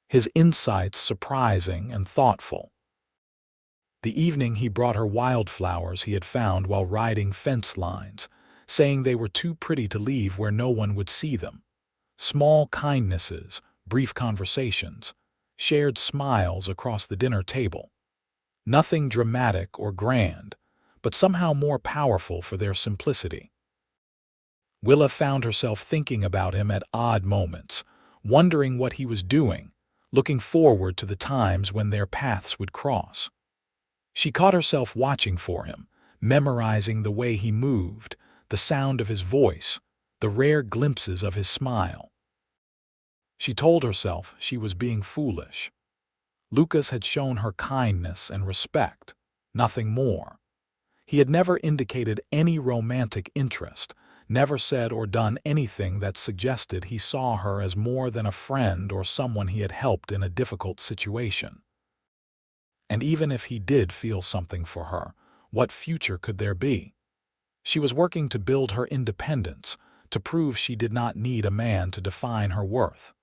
his insights surprising and thoughtful. The evening he brought her wildflowers he had found while riding fence lines, saying they were too pretty to leave where no one would see them. Small kindnesses, brief conversations, shared smiles across the dinner table. Nothing dramatic or grand, but somehow more powerful for their simplicity. Willa found herself thinking about him at odd moments, wondering what he was doing, looking forward to the times when their paths would cross. She caught herself watching for him, memorizing the way he moved, the sound of his voice, the rare glimpses of his smile. She told herself she was being foolish. Lucas had shown her kindness and respect, nothing more. He had never indicated any romantic interest, never said or done anything that suggested he saw her as more than a friend or someone he had helped in a difficult situation. And even if he did feel something for her, what future could there be? She was working to build her independence, to prove she did not need a man to define her worth.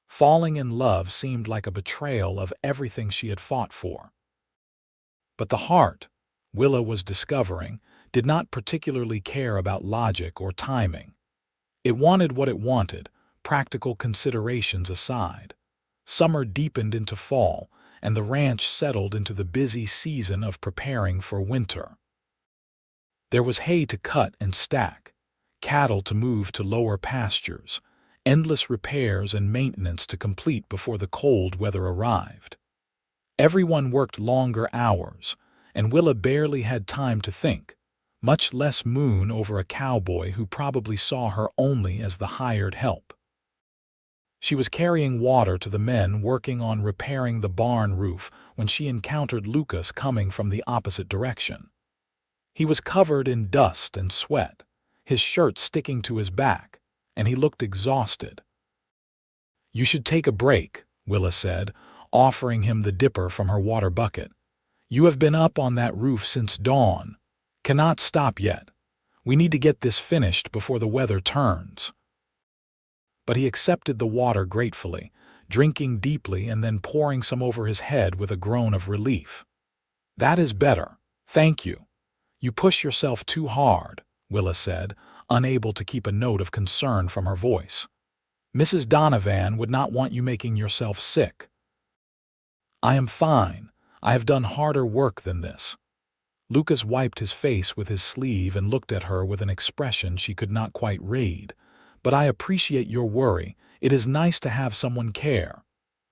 Falling in love seemed like a betrayal of everything she had fought for. But the heart, Willa was discovering, did not particularly care about logic or timing. It wanted what it wanted, practical considerations aside. Summer deepened into fall, and the ranch settled into the busy season of preparing for winter. There was hay to cut and stack, cattle to move to lower pastures, endless repairs and maintenance to complete before the cold weather arrived. Everyone worked longer hours, and Willa barely had time to think, much less moon over a cowboy who probably saw her only as the hired help. She was carrying water to the men working on repairing the barn roof when she encountered Lucas coming from the opposite direction. He was covered in dust and sweat, his shirt sticking to his back, and he looked exhausted. "You should take a break," Willa said, offering him the dipper from her water bucket. "You have been up on that roof since dawn. Cannot stop yet. We need to get this finished before the weather turns." But he accepted the water gratefully, drinking deeply and then pouring some over his head with a groan of relief. "That is better. Thank you. You push yourself too hard," Willa said, unable to keep a note of concern from her voice. "Mrs. Donovan would not want you making yourself sick." "I am fine. I have done harder work than this." Lucas wiped his face with his sleeve and looked at her with an expression she could not quite read. "But I appreciate your worry. It is nice to have someone care."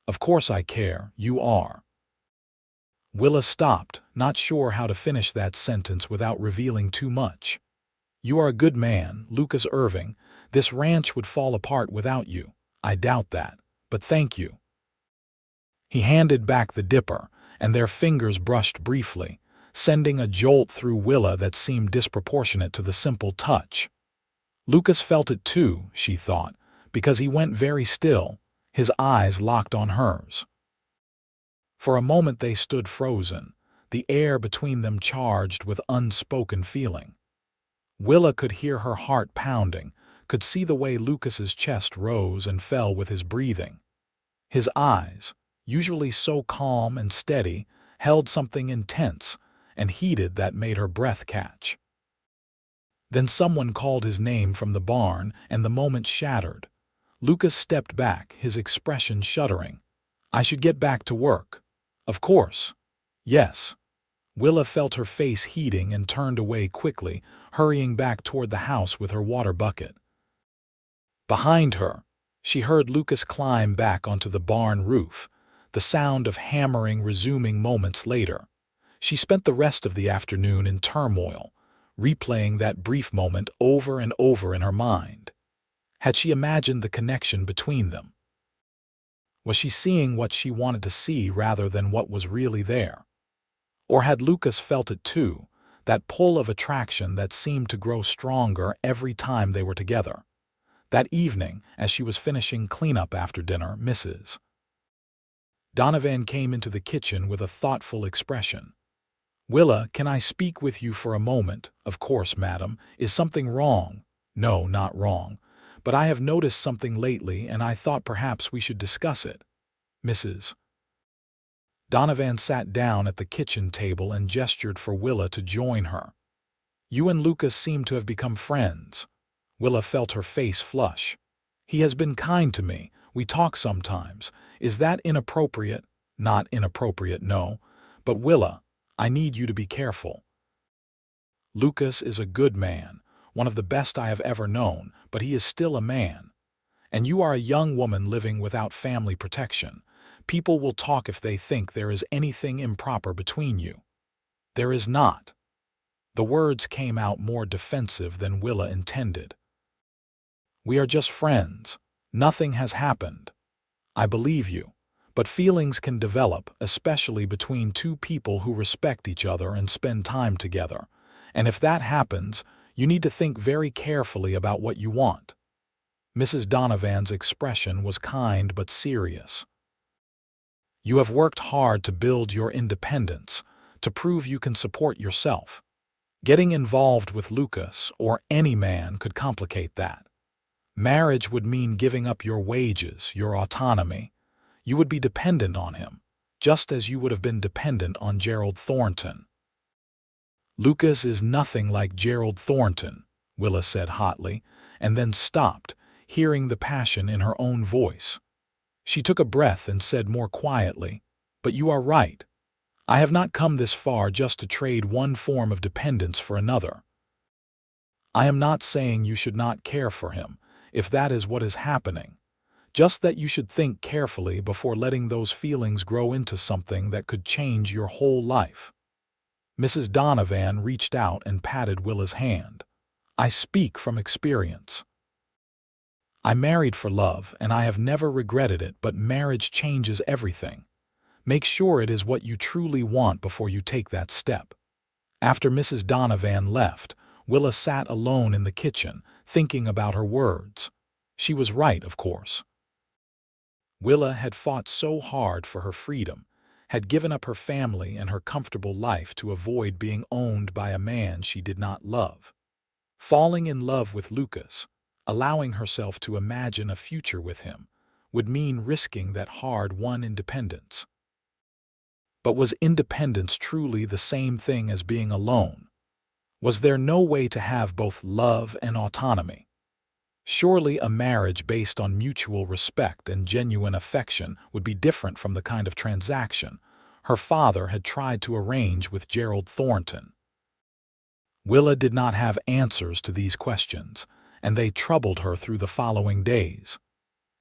"Of course I care. You are." Willa stopped, not sure how to finish that sentence without revealing too much. "You are a good man, Lucas Irving. This ranch would fall apart without you. I doubt that. But thank you." He handed back the dipper, and their fingers brushed briefly, sending a jolt through Willa that seemed disproportionate to the simple touch. Lucas felt it too, she thought, because he went very still, his eyes locked on hers. For a moment they stood frozen, the air between them charged with unspoken feeling. Willa could hear her heart pounding, could see the way Lucas's chest rose and fell with his breathing. His eyes, usually so calm and steady, held something intense and heated that made her breath catch. Then someone called his name from the barn, and the moment shattered. Lucas stepped back, his expression shuddering. "I should get back to work." "Of course." "Yes." Willa felt her face heating and turned away quickly, hurrying back toward the house with her water bucket. Behind her, she heard Lucas climb back onto the barn roof, the sound of hammering resuming moments later. She spent the rest of the afternoon in turmoil, replaying that brief moment over and over in her mind. Had she imagined the connection between them? Was she seeing what she wanted to see rather than what was really there? Or had Lucas felt it too, that pull of attraction that seemed to grow stronger every time they were together? That evening, as she was finishing cleanup after dinner, Mrs. Donovan came into the kitchen with a thoughtful expression. "Willa, can I speak with you for a moment?" "Of course, madam. Is something wrong?" "No, not wrong. But I have noticed something lately, and I thought perhaps we should discuss it." Mrs. Donovan sat down at the kitchen table and gestured for Willa to join her. "You and Lucas seem to have become friends." Willa felt her face flush. "He has been kind to me. We talk sometimes. Is that inappropriate?" "Not inappropriate, no. But Willa, I need you to be careful. Lucas is a good man, one of the best I have ever known, but he is still a man. And you are a young woman living without family protection. People will talk if they think there is anything improper between you. There is not." The words came out more defensive than Willa intended. "We are just friends. Nothing has happened. I believe you. But feelings can develop, especially between two people who respect each other and spend time together. And if that happens, you need to think very carefully about what you want." Mrs. Donovan's expression was kind but serious. "You have worked hard to build your independence, to prove you can support yourself. Getting involved with Lucas, or any man, could complicate that. Marriage would mean giving up your wages, your autonomy. You would be dependent on him, just as you would have been dependent on Gerald Thornton." "Lucas is nothing like Gerald Thornton," Willa said hotly, and then stopped, hearing the passion in her own voice. She took a breath and said more quietly, "But you are right. I have not come this far just to trade one form of dependence for another. I am not saying you should not care for him. if that is what is happening. Just that you should think carefully before letting those feelings grow into something that could change your whole life." Mrs. Donovan reached out and patted Willa's hand. "I speak from experience. I married for love, and I have never regretted it, but marriage changes everything. Make sure it is what you truly want before you take that step." After Mrs. Donovan left, Willa sat alone in the kitchen, thinking about her words. She was right, of course. Willa had fought so hard for her freedom, had given up her family and her comfortable life to avoid being owned by a man she did not love. Falling in love with Lucas, allowing herself to imagine a future with him, would mean risking that hard-won independence. But was independence truly the same thing as being alone? Was there no way to have both love and autonomy? Surely a marriage based on mutual respect and genuine affection would be different from the kind of transaction her father had tried to arrange with Gerald Thornton. Willa did not have answers to these questions, and they troubled her through the following days.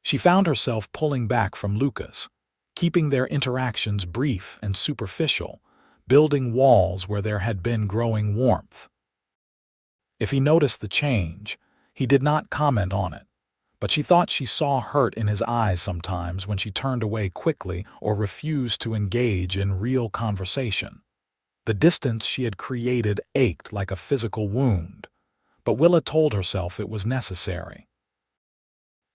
She found herself pulling back from Lucas, keeping their interactions brief and superficial, building walls where there had been growing warmth. If he noticed the change, he did not comment on it, but she thought she saw hurt in his eyes sometimes when she turned away quickly or refused to engage in real conversation. The distance she had created ached like a physical wound, but Willa told herself it was necessary.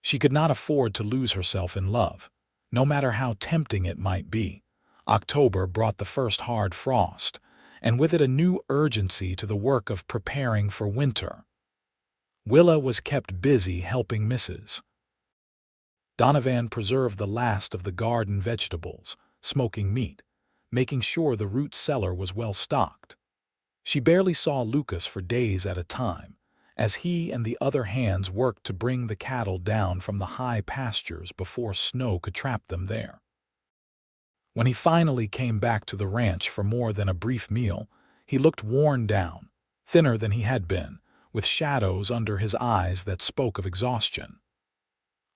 She could not afford to lose herself in love, no matter how tempting it might be. October brought the first hard frost, and with it a new urgency to the work of preparing for winter. Willa was kept busy helping Mrs. Donovan preserve the last of the garden vegetables, smoking meat, making sure the root cellar was well stocked. She barely saw Lucas for days at a time, as he and the other hands worked to bring the cattle down from the high pastures before snow could trap them there. When he finally came back to the ranch for more than a brief meal, he looked worn down, thinner than he had been, with shadows under his eyes that spoke of exhaustion.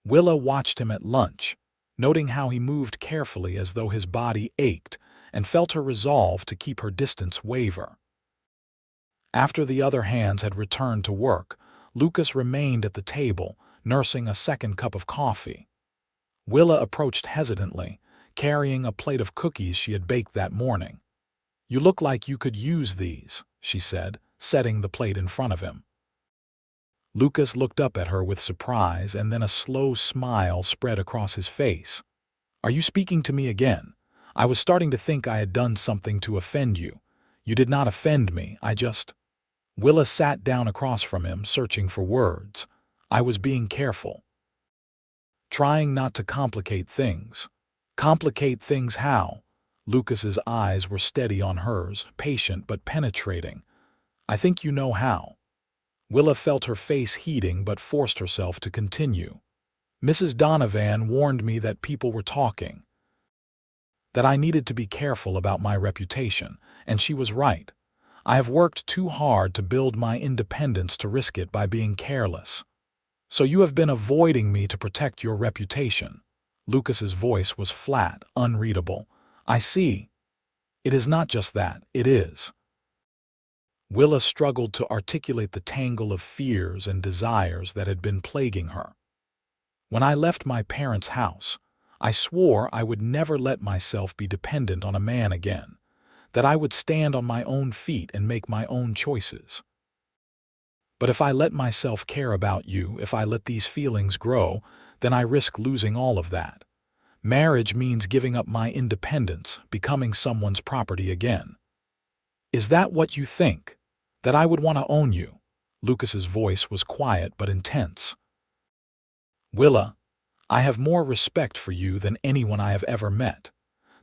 Willa watched him at lunch, noting how he moved carefully as though his body ached, and felt her resolve to keep her distance waver. After the other hands had returned to work, Lucas remained at the table, nursing a second cup of coffee. Willa approached hesitantly, carrying a plate of cookies she had baked that morning. "You look like you could use these," she said, setting the plate in front of him. Lucas looked up at her with surprise, and then a slow smile spread across his face. "Are you speaking to me again? I was starting to think I had done something to offend you. You did not offend me, I just—" Willa sat down across from him, searching for words. "I was being careful. Trying not to complicate things." "Complicate things how?" Lucas's eyes were steady on hers, patient but penetrating. "I think you know how." Willa felt her face heating but forced herself to continue. "Mrs. Donovan warned me that people were talking, that I needed to be careful about my reputation, and she was right. I have worked too hard to build my independence to risk it by being careless. So you have been avoiding me to protect your reputation." Lucas's voice was flat, unreadable. "I see. It is not just that, it is." Willa struggled to articulate the tangle of fears and desires that had been plaguing her. "When I left my parents' house, I swore I would never let myself be dependent on a man again, that I would stand on my own feet and make my own choices. But if I let myself care about you, if I let these feelings grow, then I risk losing all of that. Marriage means giving up my independence, becoming someone's property again." "Is that what you think? That I would want to own you?" Lucas's voice was quiet but intense. "Willa, I have more respect for you than anyone I have ever met.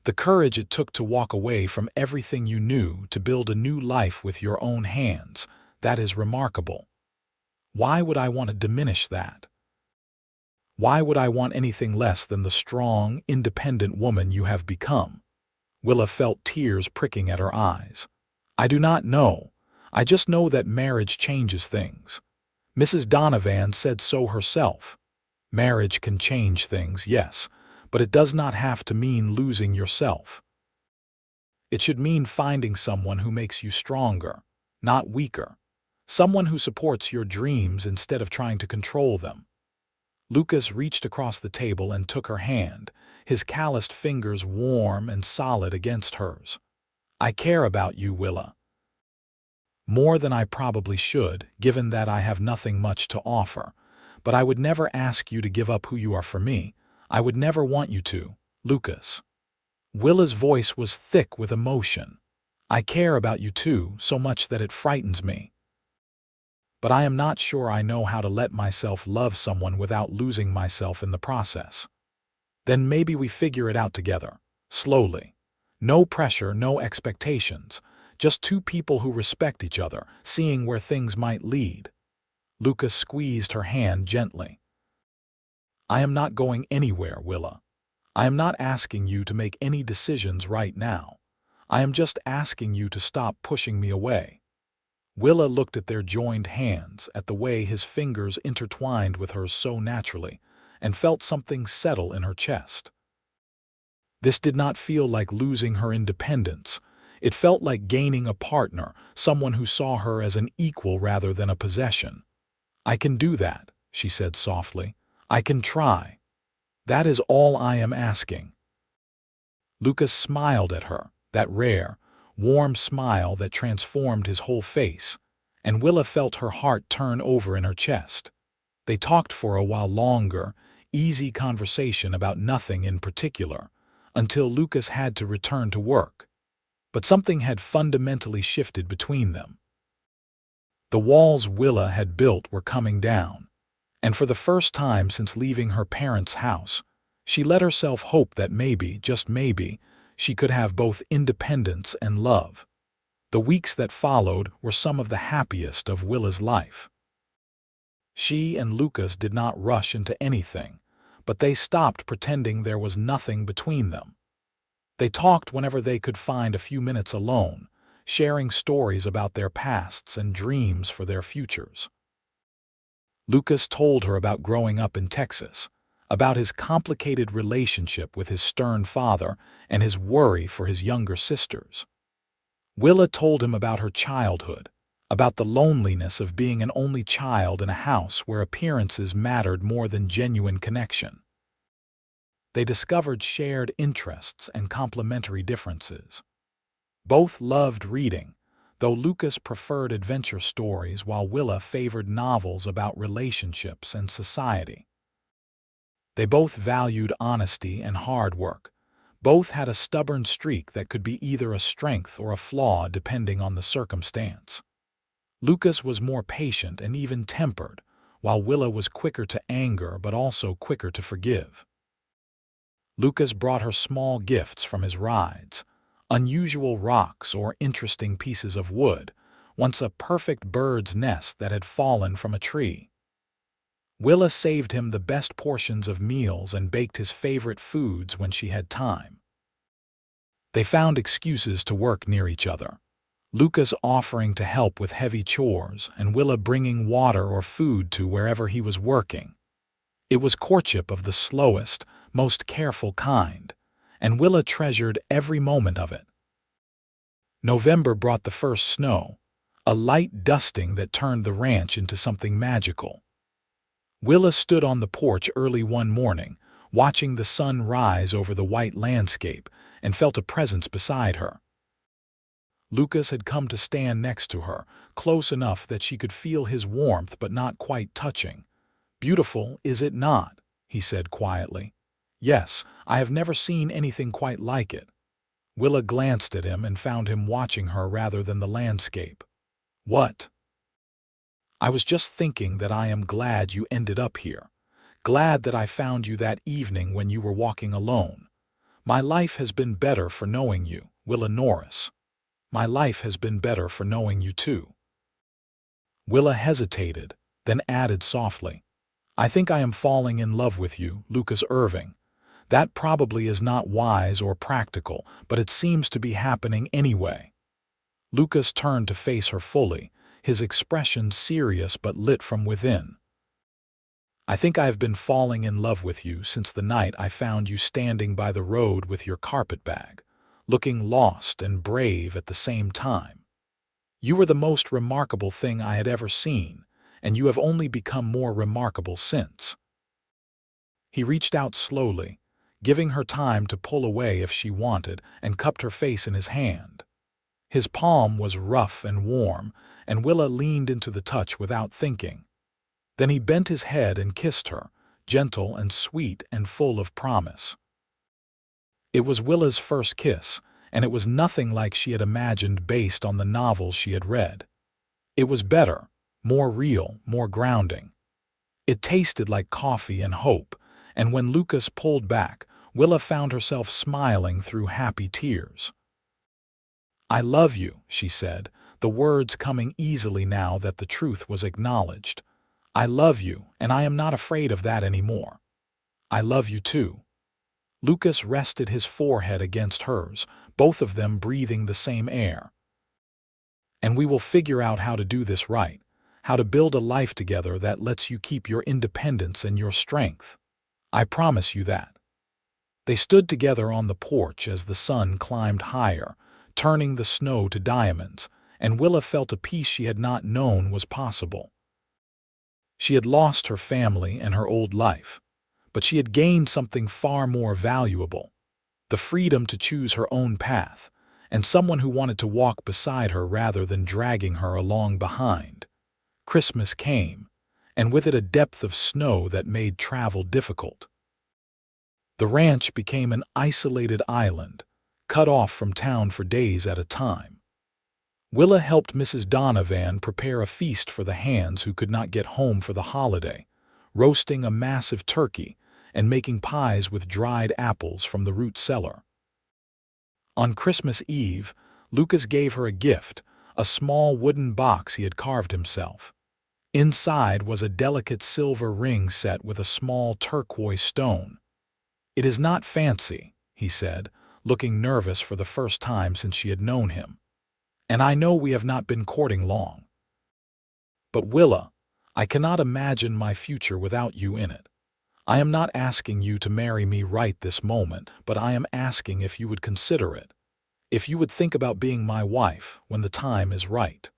The courage it took to walk away from everything you knew to build a new life with your own hands, that is remarkable. Why would I want to diminish that? Why would I want anything less than the strong, independent woman you have become?" Willa felt tears pricking at her eyes. "I do not know. I just know that marriage changes things. Mrs. Donovan said so herself. Marriage can change things, yes, but it does not have to mean losing yourself. It should mean finding someone who makes you stronger, not weaker. Someone who supports your dreams instead of trying to control them. Lucas reached across the table and took her hand, his calloused fingers warm and solid against hers. I care about you, Willa. More than I probably should, given that I have nothing much to offer. But I would never ask you to give up who you are for me. I would never want you to, Lucas. Willa's voice was thick with emotion. I care about you too, so much that it frightens me. But I am not sure I know how to let myself love someone without losing myself in the process. Then maybe we figure it out together, slowly. No pressure, no expectations. Just two people who respect each other, seeing where things might lead. Lucas squeezed her hand gently. I am not going anywhere, Willa. I am not asking you to make any decisions right now. I am just asking you to stop pushing me away. Willa looked at their joined hands, at the way his fingers intertwined with hers so naturally, and felt something settle in her chest. This did not feel like losing her independence. It felt like gaining a partner, someone who saw her as an equal rather than a possession. I can do that, she said softly. I can try. That is all I am asking. Lucas smiled at her, that rare, warm smile that transformed his whole face, and Willa felt her heart turn over in her chest. They talked for a while longer, easy conversation about nothing in particular, until Lucas had to return to work. But something had fundamentally shifted between them. The walls Willa had built were coming down, and for the first time since leaving her parents' house, she let herself hope that maybe, just maybe, she could have both independence and love. The weeks that followed were some of the happiest of Willa's life. She and Lucas did not rush into anything, but they stopped pretending there was nothing between them. They talked whenever they could find a few minutes alone, sharing stories about their pasts and dreams for their futures. Lucas told her about growing up in Texas, about his complicated relationship with his stern father and his worry for his younger sisters. Willa told him about her childhood, about the loneliness of being an only child in a house where appearances mattered more than genuine connection. They discovered shared interests and complementary differences. Both loved reading, though Lucas preferred adventure stories while Willa favored novels about relationships and society. They both valued honesty and hard work. Both had a stubborn streak that could be either a strength or a flaw depending on the circumstance. Lucas was more patient and even-tempered, while Willa was quicker to anger but also quicker to forgive. Lucas brought her small gifts from his rides, unusual rocks or interesting pieces of wood, once a perfect bird's nest that had fallen from a tree. Willa saved him the best portions of meals and baked his favorite foods when she had time. They found excuses to work near each other, Lucas offering to help with heavy chores and Willa bringing water or food to wherever he was working. It was courtship of the slowest, most careful kind, and Willa treasured every moment of it. November brought the first snow, a light dusting that turned the ranch into something magical. Willa stood on the porch early one morning, watching the sun rise over the white landscape, and felt a presence beside her. Lucas had come to stand next to her, close enough that she could feel his warmth but not quite touching. "Beautiful, is it not?" he said quietly. "Yes, I have never seen anything quite like it." Willa glanced at him and found him watching her rather than the landscape. "What?" "I was just thinking that I am glad you ended up here. Glad that I found you that evening when you were walking alone. My life has been better for knowing you, Willa Norris. My life has been better for knowing you too." Willa hesitated, then added softly, "I think I am falling in love with you, Lucas Irving. That probably is not wise or practical, but it seems to be happening anyway." Lucas turned to face her fully, his expression serious but lit from within. "I think I have been falling in love with you since the night I found you standing by the road with your carpetbag, looking lost and brave at the same time. You were the most remarkable thing I had ever seen, and you have only become more remarkable since." He reached out slowly, giving her time to pull away if she wanted, and cupped her face in his hand. His palm was rough and warm, and Willa leaned into the touch without thinking. Then he bent his head and kissed her, gentle and sweet and full of promise. It was Willa's first kiss, and it was nothing like she had imagined based on the novels she had read. It was better, more real, more grounding. It tasted like coffee and hope, and when Lucas pulled back, Willa found herself smiling through happy tears. "I love you," she said, the words coming easily now that the truth was acknowledged. "I love you, and I am not afraid of that anymore. I love you too." Lucas rested his forehead against hers, both of them breathing the same air. "And we will figure out how to do this right, how to build a life together that lets you keep your independence and your strength. I promise you that." They stood together on the porch as the sun climbed higher, turning the snow to diamonds, and Willa felt a peace she had not known was possible. She had lost her family and her old life, but she had gained something far more valuable: the freedom to choose her own path, and someone who wanted to walk beside her rather than dragging her along behind. Christmas came, and with it a depth of snow that made travel difficult. The ranch became an isolated island, cut off from town for days at a time. Willa helped Mrs. Donovan prepare a feast for the hands who could not get home for the holiday, roasting a massive turkey and making pies with dried apples from the root cellar. On Christmas Eve, Lucas gave her a gift, a small wooden box he had carved himself. Inside was a delicate silver ring set with a small turquoise stone. "It is not fancy," he said, looking nervous for the first time since she had known him. "And I know we have not been courting long. But Willa, I cannot imagine my future without you in it. I am not asking you to marry me right this moment, but I am asking if you would consider it, if you would think about being my wife when the time is right."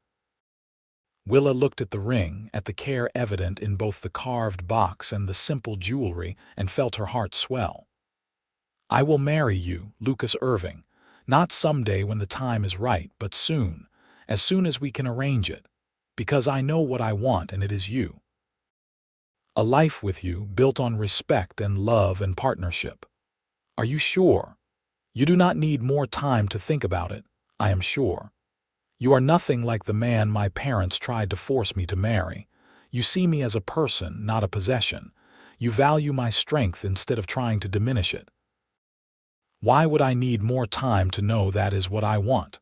Willa looked at the ring, at the care evident in both the carved box and the simple jewelry, and felt her heart swell. "I will marry you, Lucas Irving, not someday when the time is right, but soon as we can arrange it, because I know what I want, and it is you. A life with you, built on respect and love and partnership. Are you sure? You do not need more time to think about it, I am sure. You are nothing like the man my parents tried to force me to marry. You see me as a person, not a possession. You value my strength instead of trying to diminish it. Why would I need more time to know that is what I want?"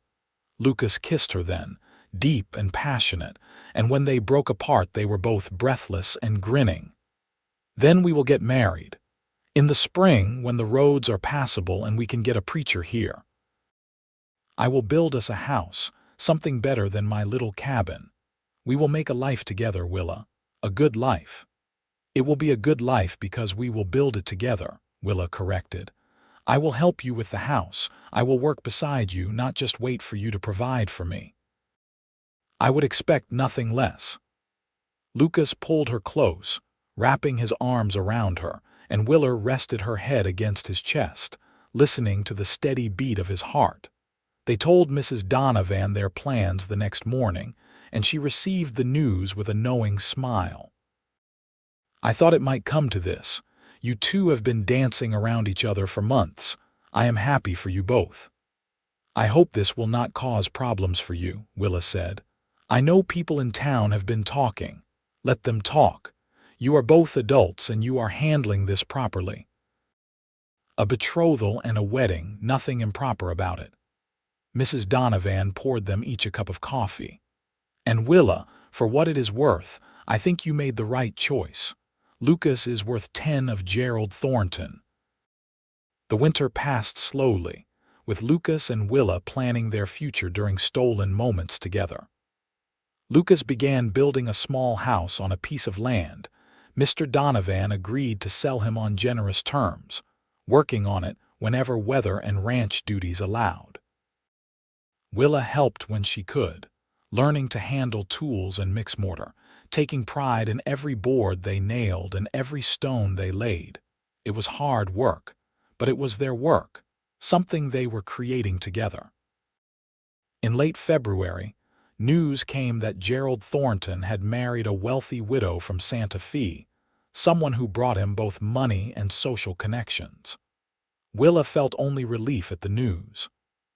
Lucas kissed her then, deep and passionate, and when they broke apart they were both breathless and grinning. "Then we will get married. In the spring, when the roads are passable and we can get a preacher here. I will build us a house, something better than my little cabin. We will make a life together, Willa, a good life." "It will be a good life because we will build it together," Willa corrected. "I will help you with the house. I will work beside you, not just wait for you to provide for me. I would expect nothing less." Lucas pulled her close, wrapping his arms around her, and Willa rested her head against his chest, listening to the steady beat of his heart. They told Mrs. Donovan their plans the next morning, and she received the news with a knowing smile. "I thought it might come to this. You two have been dancing around each other for months. I am happy for you both." "I hope this will not cause problems for you," Willa said. "I know people in town have been talking. Let them talk. You are both adults and you are handling this properly. A betrothal and a wedding, nothing improper about it." Mrs. Donovan poured them each a cup of coffee. "And Willa, for what it is worth, I think you made the right choice. Lucas is worth 10 of Gerald Thornton." The winter passed slowly, with Lucas and Willa planning their future during stolen moments together. Lucas began building a small house on a piece of land. Mr. Donovan agreed to sell him on generous terms, working on it whenever weather and ranch duties allowed. Willa helped when she could, learning to handle tools and mix mortar, taking pride in every board they nailed and every stone they laid. It was hard work, but it was their work, something they were creating together. In late February, news came that Gerald Thornton had married a wealthy widow from Santa Fe, someone who brought him both money and social connections. Willa felt only relief at the news.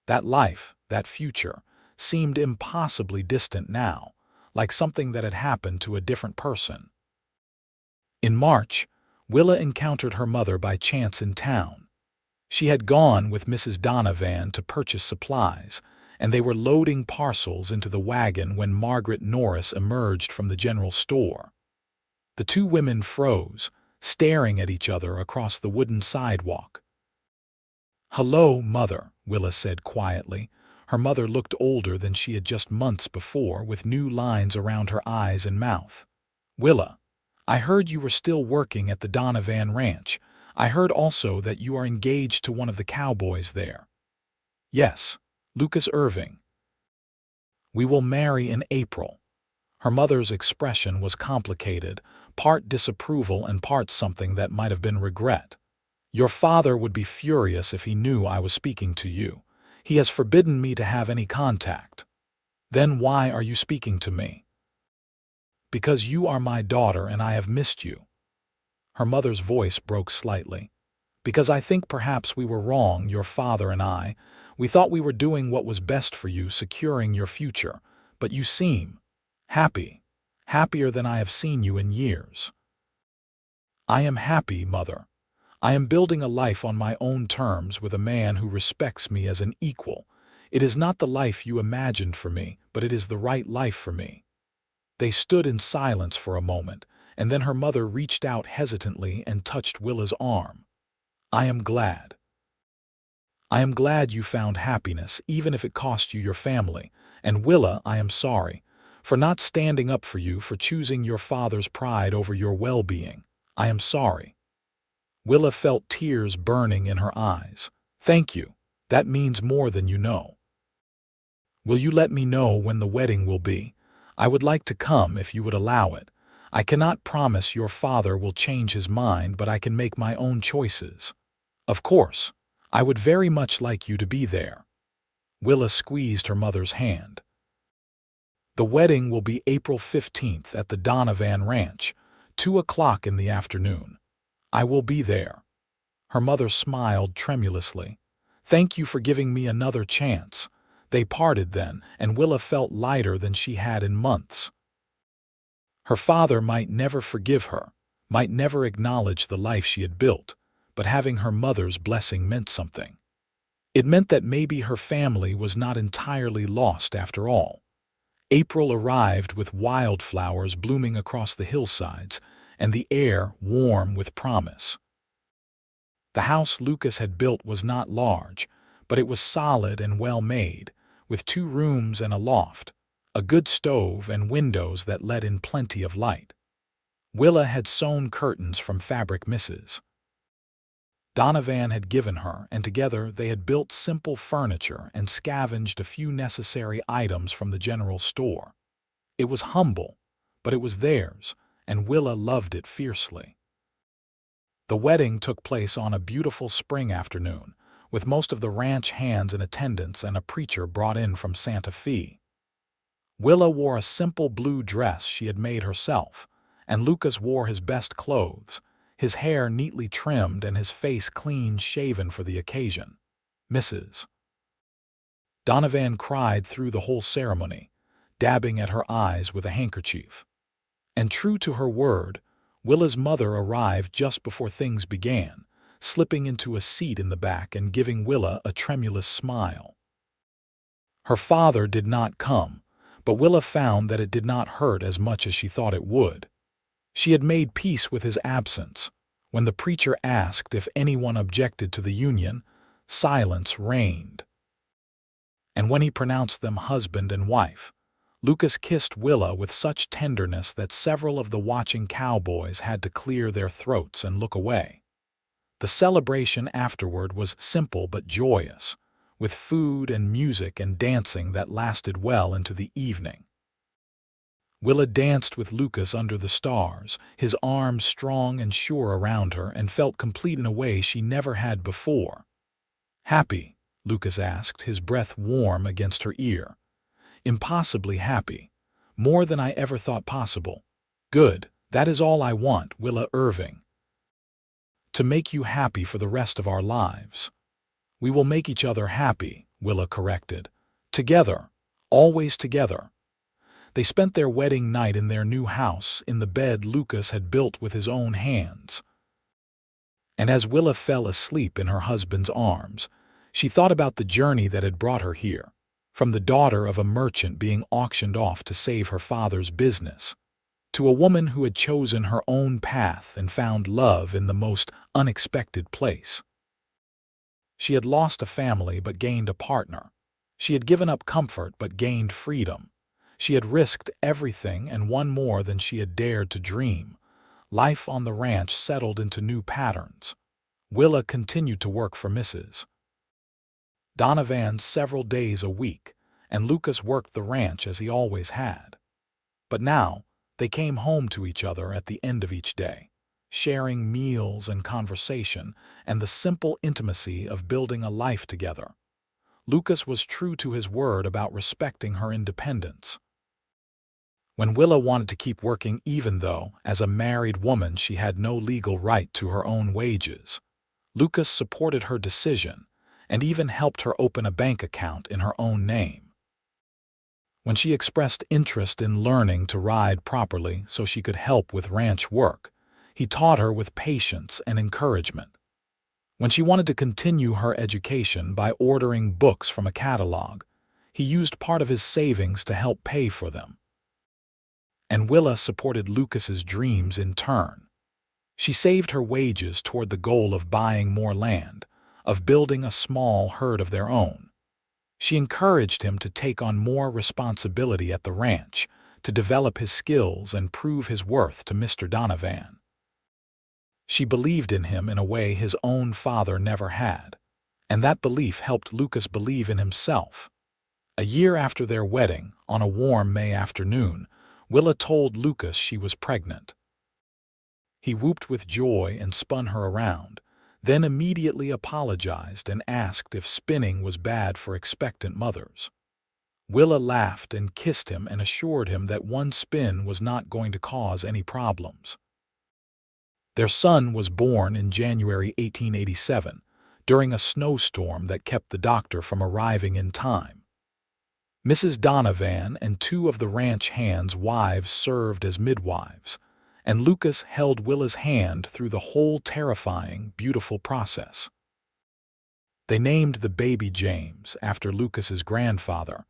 That life, that future, seemed impossibly distant now, like something that had happened to a different person. In March, Willa encountered her mother by chance in town. She had gone with Mrs. Donovan to purchase supplies, and they were loading parcels into the wagon when Margaret Norris emerged from the general store. The two women froze, staring at each other across the wooden sidewalk. "Hello, Mother," Willa said quietly. Her mother looked older than she had just months before, with new lines around her eyes and mouth. "Willa, I heard you were still working at the Donovan Ranch. I heard also that you are engaged to one of the cowboys there." "Yes, Lucas Irving. We will marry in April." Her mother's expression was complicated, part disapproval and part something that might have been regret. "Your father would be furious if he knew I was speaking to you. He has forbidden me to have any contact." "Then why are you speaking to me?" "Because you are my daughter and I have missed you." Her mother's voice broke slightly. "Because I think perhaps we were wrong, your father and I. We thought we were doing what was best for you, securing your future. But you seem happy, happier than I have seen you in years." "I am happy, Mother. I am building a life on my own terms with a man who respects me as an equal. It is not the life you imagined for me, but it is the right life for me." They stood in silence for a moment, and then her mother reached out hesitantly and touched Willa's arm. "I am glad. I am glad you found happiness, even if it cost you your family. And Willa, I am sorry for not standing up for you, for choosing your father's pride over your well-being. I am sorry." Willa felt tears burning in her eyes. "Thank you. That means more than you know. Will you let me know when the wedding will be? I would like to come if you would allow it. I cannot promise your father will change his mind, but I can make my own choices. Of course, I would very much like you to be there." Willa squeezed her mother's hand. "The wedding will be April 15th at the Donovan Ranch, 2 o'clock in the afternoon. I will be there." Her mother smiled tremulously. "Thank you for giving me another chance." They parted then, and Willa felt lighter than she had in months. Her father might never forgive her, might never acknowledge the life she had built, but having her mother's blessing meant something. It meant that maybe her family was not entirely lost after all. April arrived with wildflowers blooming across the hillsides, and the air warm with promise. The house Lucas had built was not large, but it was solid and well-made, with 2 rooms and a loft, a good stove and windows that let in plenty of light. Willa had sewn curtains from fabric Mrs. Donovan had given her, and together they had built simple furniture and scavenged a few necessary items from the general store. It was humble, but it was theirs, and Willa loved it fiercely. The wedding took place on a beautiful spring afternoon, with most of the ranch hands in attendance and a preacher brought in from Santa Fe. Willa wore a simple blue dress she had made herself, and Lucas wore his best clothes, his hair neatly trimmed and his face clean-shaven for the occasion. Mrs. Donovan cried through the whole ceremony, dabbing at her eyes with a handkerchief. And true to her word, Willa's mother arrived just before things began, slipping into a seat in the back and giving Willa a tremulous smile. Her father did not come, but Willa found that it did not hurt as much as she thought it would. She had made peace with his absence. When the preacher asked if anyone objected to the union, silence reigned. And when he pronounced them husband and wife, Lucas kissed Willa with such tenderness that several of the watching cowboys had to clear their throats and look away. The celebration afterward was simple but joyous, with food and music and dancing that lasted well into the evening. Willa danced with Lucas under the stars, his arms strong and sure around her, and felt complete in a way she never had before. "Happy?" Lucas asked, his breath warm against her ear. "Impossibly happy. More than I ever thought possible." "Good. That is all I want, Willa Irving. To make you happy for the rest of our lives." "We will make each other happy," Willa corrected. "Together. Always together." They spent their wedding night in their new house, in the bed Lucas had built with his own hands. And as Willa fell asleep in her husband's arms, she thought about the journey that had brought her here, from the daughter of a merchant being auctioned off to save her father's business, to a woman who had chosen her own path and found love in the most unexpected place. She had lost a family but gained a partner. She had given up comfort but gained freedom. She had risked everything and won more than she had dared to dream. Life on the ranch settled into new patterns. Willa continued to work for Mrs. Donovan several days a week, and Lucas worked the ranch as he always had. But now, they came home to each other at the end of each day, sharing meals and conversation and the simple intimacy of building a life together. Lucas was true to his word about respecting her independence. When Willa wanted to keep working, even though, as a married woman, she had no legal right to her own wages, Lucas supported her decision and even helped her open a bank account in her own name. When she expressed interest in learning to ride properly so she could help with ranch work, he taught her with patience and encouragement. When she wanted to continue her education by ordering books from a catalog, he used part of his savings to help pay for them. And Willa supported Lucas's dreams in turn. She saved her wages toward the goal of buying more land, of building a small herd of their own. She encouraged him to take on more responsibility at the ranch, to develop his skills and prove his worth to Mr. Donovan. She believed in him in a way his own father never had, and that belief helped Lucas believe in himself. A year after their wedding, on a warm May afternoon, Willa told Lucas she was pregnant. He whooped with joy and spun her around, then immediately apologized and asked if spinning was bad for expectant mothers. Willa laughed and kissed him and assured him that one spin was not going to cause any problems. Their son was born in January 1887, during a snowstorm that kept the doctor from arriving in time. Mrs. Donovan and two of the ranch hands' wives served as midwives, and Lucas held Willa's hand through the whole terrifying, beautiful process. They named the baby James after Lucas's grandfather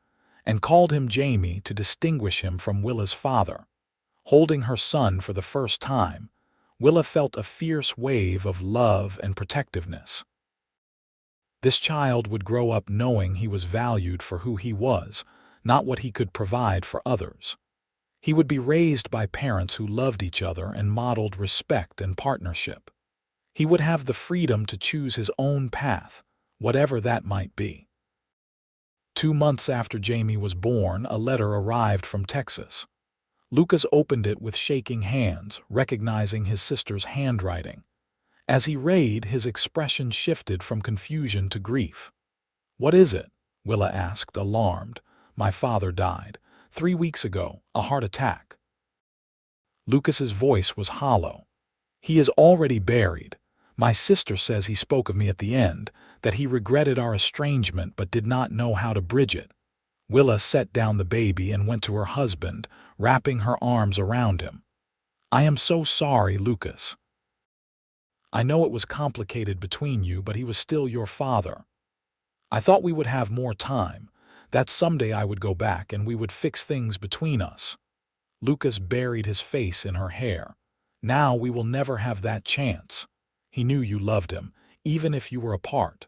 and called him Jamie to distinguish him from Willa's father. Holding her son for the first time, Willa felt a fierce wave of love and protectiveness. This child would grow up knowing he was valued for who he was, not what he could provide for others. He would be raised by parents who loved each other and modeled respect and partnership. He would have the freedom to choose his own path, whatever that might be. 2 months after Jamie was born, a letter arrived from Texas. Lucas opened it with shaking hands, recognizing his sister's handwriting. As he read, his expression shifted from confusion to grief. "What is it?" Willa asked, alarmed. "My father died 3 weeks ago, a heart attack." Lucas's voice was hollow. "He is already buried. My sister says he spoke of me at the end, that he regretted our estrangement but did not know how to bridge it." Willa set down the baby and went to her husband, wrapping her arms around him. "I am so sorry, Lucas. I know it was complicated between you, but he was still your father. I thought we would have more time, that someday I would go back and we would fix things between us." Lucas buried his face in her hair. "Now we will never have that chance. He knew you loved him, even if you were apart.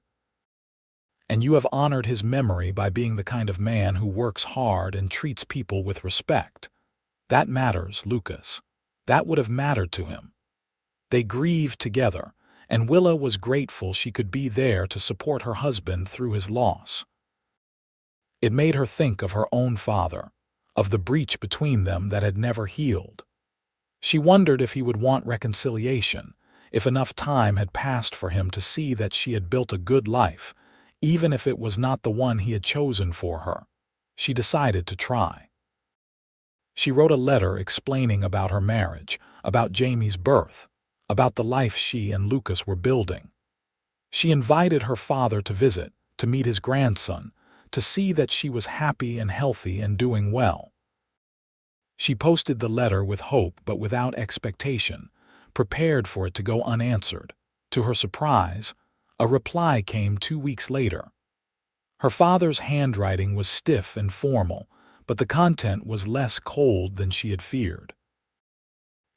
And and you have honored his memory by being the kind of man who works hard and treats people with respect. That matters, Lucas. That would have mattered to him. They grieved together, and Willa was grateful she could be there to support her husband through his loss. It made her think of her own father, of the breach between them that had never healed. She wondered if he would want reconciliation, if enough time had passed for him to see that she had built a good life, even if it was not the one he had chosen for her. She decided to try. She wrote a letter explaining about her marriage, about Jamie's birth, about the life she and Lucas were building. She invited her father to visit, to meet his grandson, to see that she was happy and healthy and doing well. She posted the letter with hope but without expectation, prepared for it to go unanswered. To her surprise, a reply came 2 weeks later. Her father's handwriting was stiff and formal, but the content was less cold than she had feared.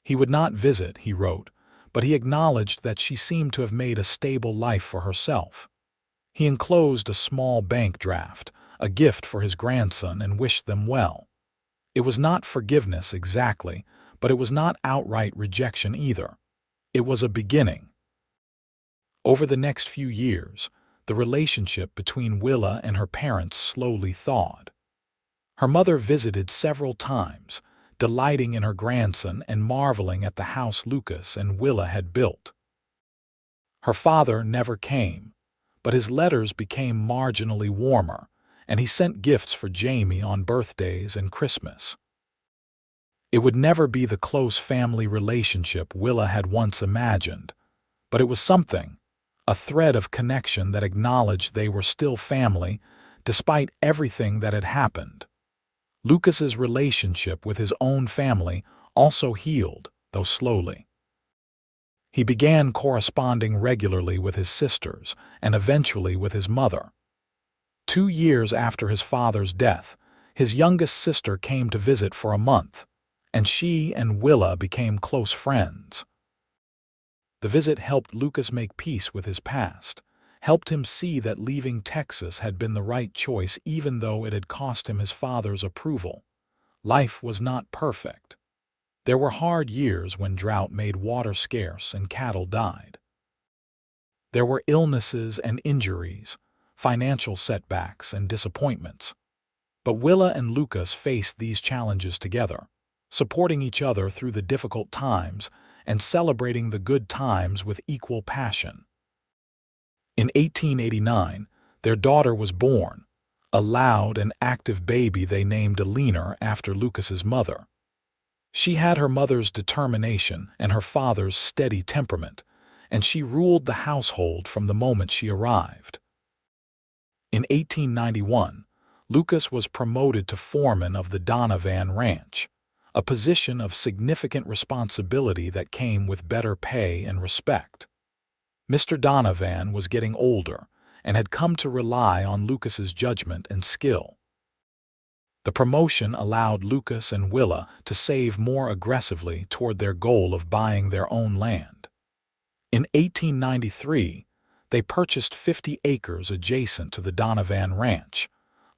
He would not visit, he wrote, but he acknowledged that she seemed to have made a stable life for herself. He enclosed a small bank draft, a gift for his grandson, and wished them well. It was not forgiveness exactly, but it was not outright rejection either. It was a beginning. Over the next few years, the relationship between Willa and her parents slowly thawed. Her mother visited several times, delighting in her grandson and marveling at the house Lucas and Willa had built. Her father never came, but his letters became marginally warmer, and he sent gifts for Jamie on birthdays and Christmas. It would never be the close family relationship Willa had once imagined, but it was something, a thread of connection that acknowledged they were still family despite everything that had happened. Lucas's relationship with his own family also healed, though slowly. He began corresponding regularly with his sisters and eventually with his mother. 2 years after his father's death, his youngest sister came to visit for a month, and she and Willa became close friends. The visit helped Lucas make peace with his past, helped him see that leaving Texas had been the right choice even though it had cost him his father's approval. Life was not perfect. There were hard years when drought made water scarce and cattle died. There were illnesses and injuries, financial setbacks and disappointments. But Willa and Lucas faced these challenges together, supporting each other through the difficult times and celebrating the good times with equal passion. In 1889, their daughter was born, a loud and active baby they named Alina after Lucas's mother. She had her mother's determination and her father's steady temperament, and she ruled the household from the moment she arrived. In 1891, Lucas was promoted to foreman of the Donovan Ranch, a position of significant responsibility that came with better pay and respect. Mr. Donovan was getting older and had come to rely on Lucas's judgment and skill. The promotion allowed Lucas and Willa to save more aggressively toward their goal of buying their own land. In 1893, they purchased 50 acres adjacent to the Donovan Ranch,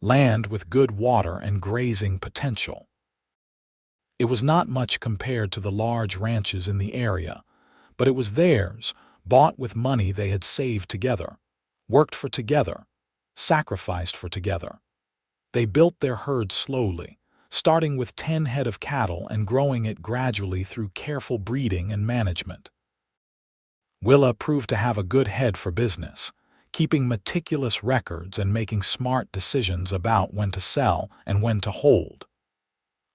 land with good water and grazing potential. It was not much compared to the large ranches in the area, but it was theirs, bought with money they had saved together, worked for together, sacrificed for together. They built their herd slowly, starting with 10 head of cattle and growing it gradually through careful breeding and management. Willa proved to have a good head for business, keeping meticulous records and making smart decisions about when to sell and when to hold.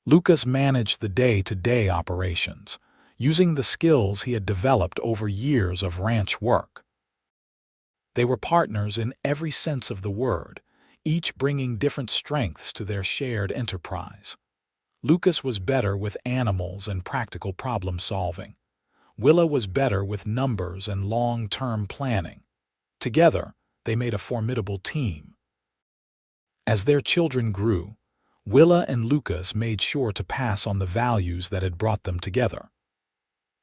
Lucas managed the day-to-day operations, using the skills he had developed over years of ranch work. They were partners in every sense of the word, each bringing different strengths to their shared enterprise. Lucas was better with animals and practical problem-solving. Willa was better with numbers and long-term planning. Together, they made a formidable team. As their children grew, Willa and Lucas made sure to pass on the values that had brought them together.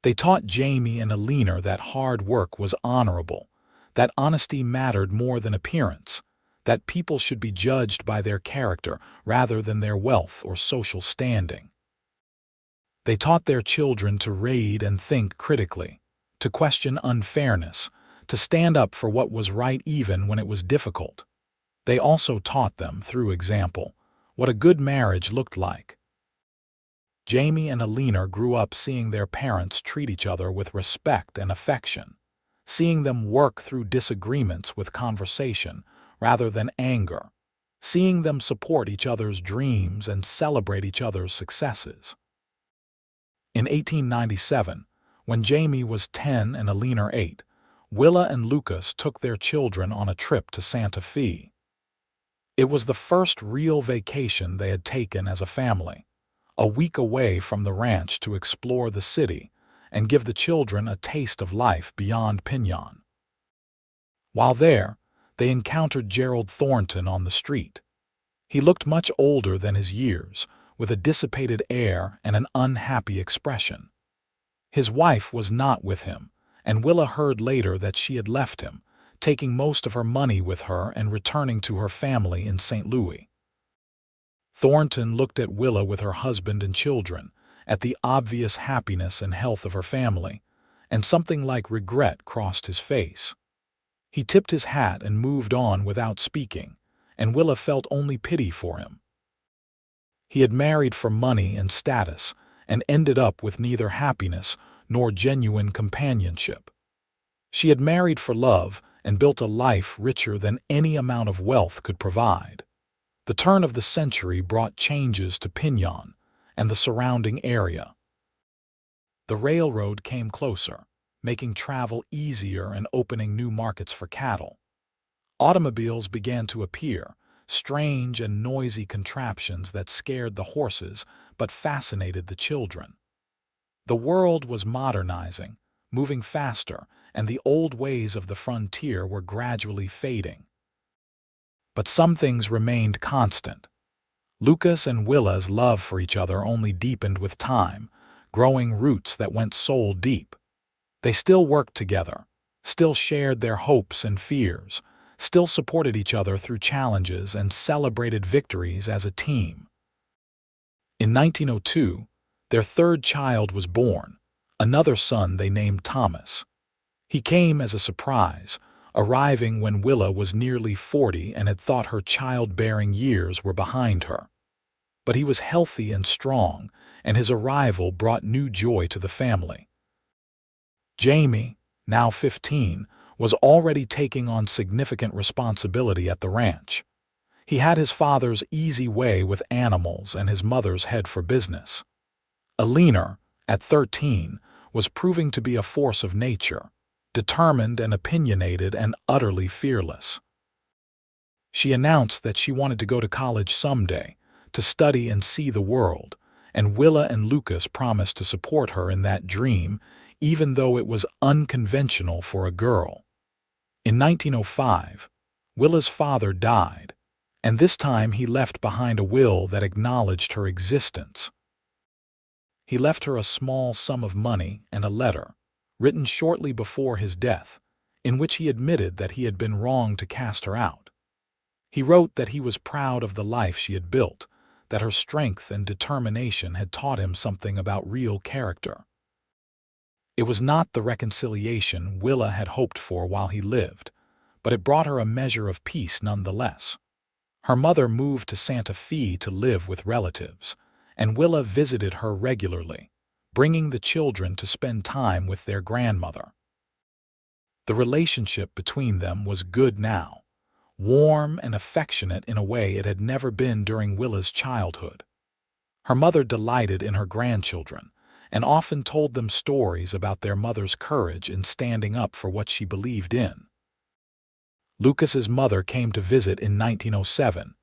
They taught Jamie and Alina that hard work was honorable, that honesty mattered more than appearance, that people should be judged by their character rather than their wealth or social standing. They taught their children to read and think critically, to question unfairness, to stand up for what was right even when it was difficult. They also taught them, through example, what a good marriage looked like. Jamie and Alina grew up seeing their parents treat each other with respect and affection, seeing them work through disagreements with conversation rather than anger, seeing them support each other's dreams and celebrate each other's successes. In 1897, when Jamie was 10 and Alina 8, Willa and Lucas took their children on a trip to Santa Fe. It was the first real vacation they had taken as a family, a week away from the ranch to explore the city and give the children a taste of life beyond Pinyon. While there, they encountered Gerald Thornton on the street. He looked much older than his years, with a dissipated air and an unhappy expression. His wife was not with him, and Willa heard later that she had left him, taking most of her money with her and returning to her family in St. Louis. Thornton looked at Willa with her husband and children, at the obvious happiness and health of her family, and something like regret crossed his face. He tipped his hat and moved on without speaking, and Willa felt only pity for him. He had married for money and status and ended up with neither happiness nor genuine companionship. She had married for love and built a life richer than any amount of wealth could provide. The turn of the century brought changes to Pinyon and the surrounding area. The railroad came closer, making travel easier and opening new markets for cattle. Automobiles began to appear, strange and noisy contraptions that scared the horses but fascinated the children. The world was modernizing, moving faster, and the old ways of the frontier were gradually fading. But some things remained constant. Lucas and Willa's love for each other only deepened with time, growing roots that went soul deep. They still worked together, still shared their hopes and fears, still supported each other through challenges and celebrated victories as a team. In 1902, their third child was born, another son they named Thomas. He came as a surprise, arriving when Willa was nearly 40 and had thought her childbearing years were behind her. But he was healthy and strong, and his arrival brought new joy to the family. Jamie, now 15, was already taking on significant responsibility at the ranch. He had his father's easy way with animals and his mother's head for business. Alina, at 13, was proving to be a force of nature, determined and opinionated and utterly fearless. She announced that she wanted to go to college someday, to study and see the world, and Willa and Lucas promised to support her in that dream, even though it was unconventional for a girl. In 1905, Willa's father died, and this time he left behind a will that acknowledged her existence. He left her a small sum of money and a letter, written shortly before his death, in which he admitted that he had been wrong to cast her out. He wrote that he was proud of the life she had built, that her strength and determination had taught him something about real character. It was not the reconciliation Willa had hoped for while he lived, but it brought her a measure of peace nonetheless. Her mother moved to Santa Fe to live with relatives, and Willa visited her regularly, bringing the children to spend time with their grandmother. The relationship between them was good now, warm and affectionate in a way it had never been during Willa's childhood. Her mother delighted in her grandchildren, and often told them stories about their mother's courage in standing up for what she believed in. Lucas's mother came to visit in 1907,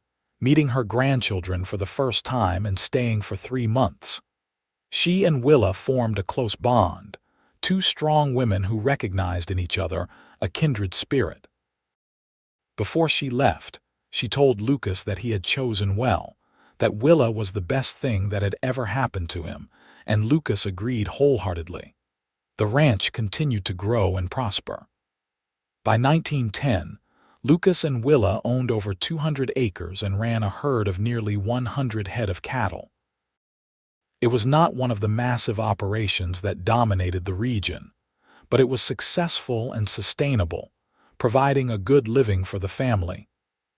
meeting her grandchildren for the first time and staying for 3 months. She and Willa formed a close bond, two strong women who recognized in each other a kindred spirit. Before she left, she told Lucas that he had chosen well, that Willa was the best thing that had ever happened to him, and Lucas agreed wholeheartedly. The ranch continued to grow and prosper. By 1910, Lucas and Willa owned over 200 acres and ran a herd of nearly 100 head of cattle. It was not one of the massive operations that dominated the region, but it was successful and sustainable, providing a good living for the family.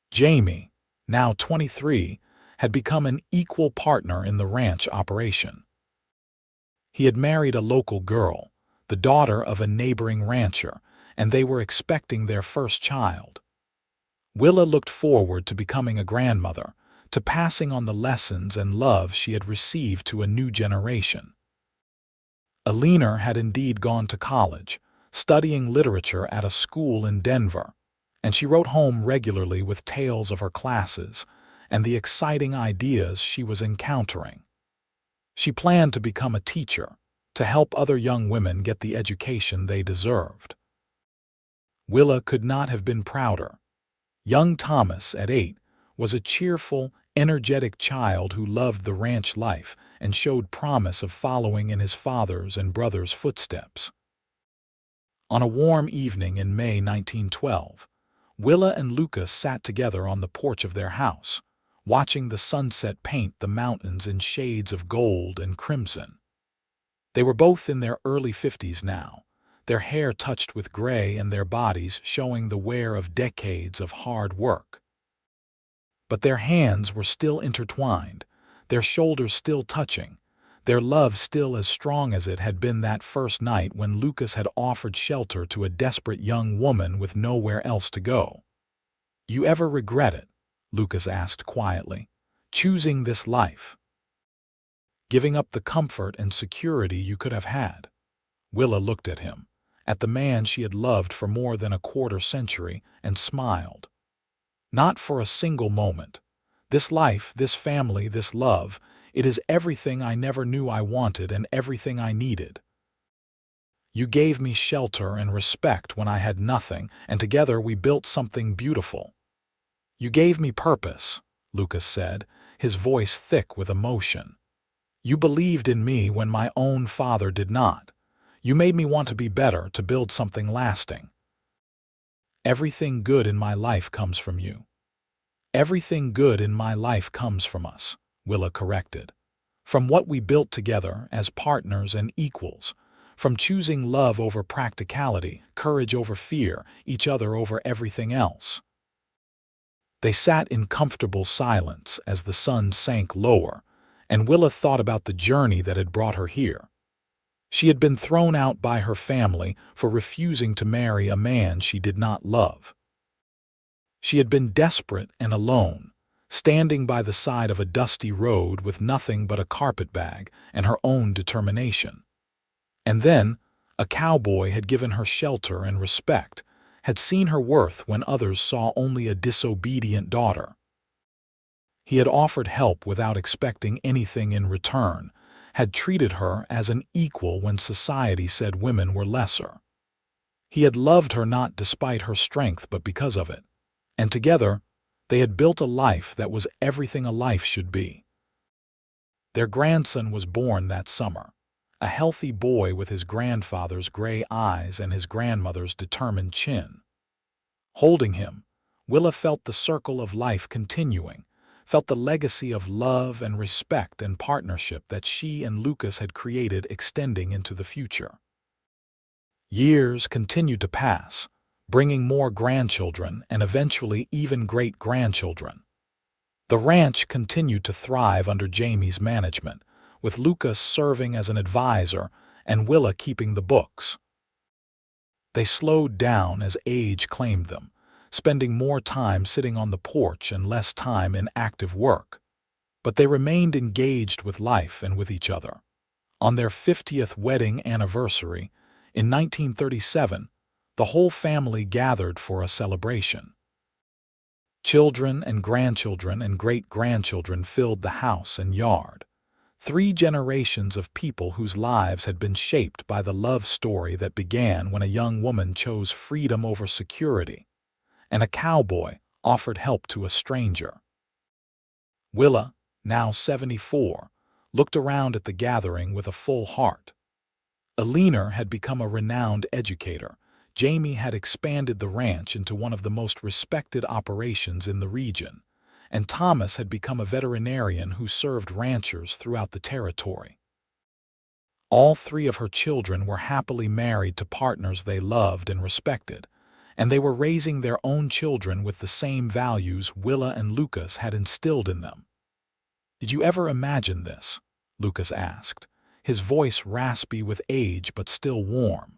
Jamie, now 23, had become an equal partner in the ranch operation. He had married a local girl, the daughter of a neighboring rancher, and they were expecting their first child. Willa looked forward to becoming a grandmother, to passing on the lessons and love she had received to a new generation. Eleanor had indeed gone to college, studying literature at a school in Denver, and she wrote home regularly with tales of her classes and the exciting ideas she was encountering. She planned to become a teacher, to help other young women get the education they deserved. Willa could not have been prouder. Young Thomas, at 8, was a cheerful, energetic child who loved the ranch life and showed promise of following in his father's and brother's footsteps. On a warm evening in May 1912, Willa and Lucas sat together on the porch of their house, watching the sunset paint the mountains in shades of gold and crimson. They were both in their early 50s now, their hair touched with gray and their bodies showing the wear of decades of hard work. But their hands were still intertwined, their shoulders still touching, their love still as strong as it had been that first night when Lucas had offered shelter to a desperate young woman with nowhere else to go. "You ever regret it?" Lucas asked quietly. "Choosing this life? Giving up the comfort and security you could have had?" Willa looked at him, at the man she had loved for more than a quarter century, and smiled. "Not for a single moment. This life, this family, this love, it is everything I never knew I wanted and everything I needed. You gave me shelter and respect when I had nothing, and together we built something beautiful. You gave me purpose," Lucas said, his voice thick with emotion. "You believed in me when my own father did not. You made me want to be better, to build something lasting. Everything good in my life comes from you." "Everything good in my life comes from us," Willa corrected. "From what we built together as partners and equals, from choosing love over practicality, courage over fear, each other over everything else." They sat in comfortable silence as the sun sank lower, and Willa thought about the journey that had brought her here. She had been thrown out by her family for refusing to marry a man she did not love. She had been desperate and alone, standing by the side of a dusty road with nothing but a carpetbag and her own determination. And then, a cowboy had given her shelter and respect, had seen her worth when others saw only a disobedient daughter. He had offered help without expecting anything in return, had treated her as an equal when society said women were lesser. He had loved her not despite her strength but because of it, and together they had built a life that was everything a life should be. Their grandson was born that summer, a healthy boy with his grandfather's gray eyes and his grandmother's determined chin. Holding him, Willa felt the circle of life continuing, felt the legacy of love and respect and partnership that she and Lucas had created extending into the future. Years continued to pass, bringing more grandchildren and eventually even great-grandchildren. The ranch continued to thrive under Jamie's management, with Lucas serving as an advisor and Willa keeping the books. They slowed down as age claimed them, spending more time sitting on the porch and less time in active work. But they remained engaged with life and with each other. On their 50th wedding anniversary, in 1937, the whole family gathered for a celebration. Children and grandchildren and great-grandchildren filled the house and yard. 3 generations of people whose lives had been shaped by the love story that began when a young woman chose freedom over security, and a cowboy offered help to a stranger. Willa, now 74, looked around at the gathering with a full heart. Eleanor had become a renowned educator, Jamie had expanded the ranch into one of the most respected operations in the region, and Thomas had become a veterinarian who served ranchers throughout the territory. All three of her children were happily married to partners they loved and respected, and they were raising their own children with the same values Willa and Lucas had instilled in them. "Did you ever imagine this?" Lucas asked, his voice raspy with age but still warm.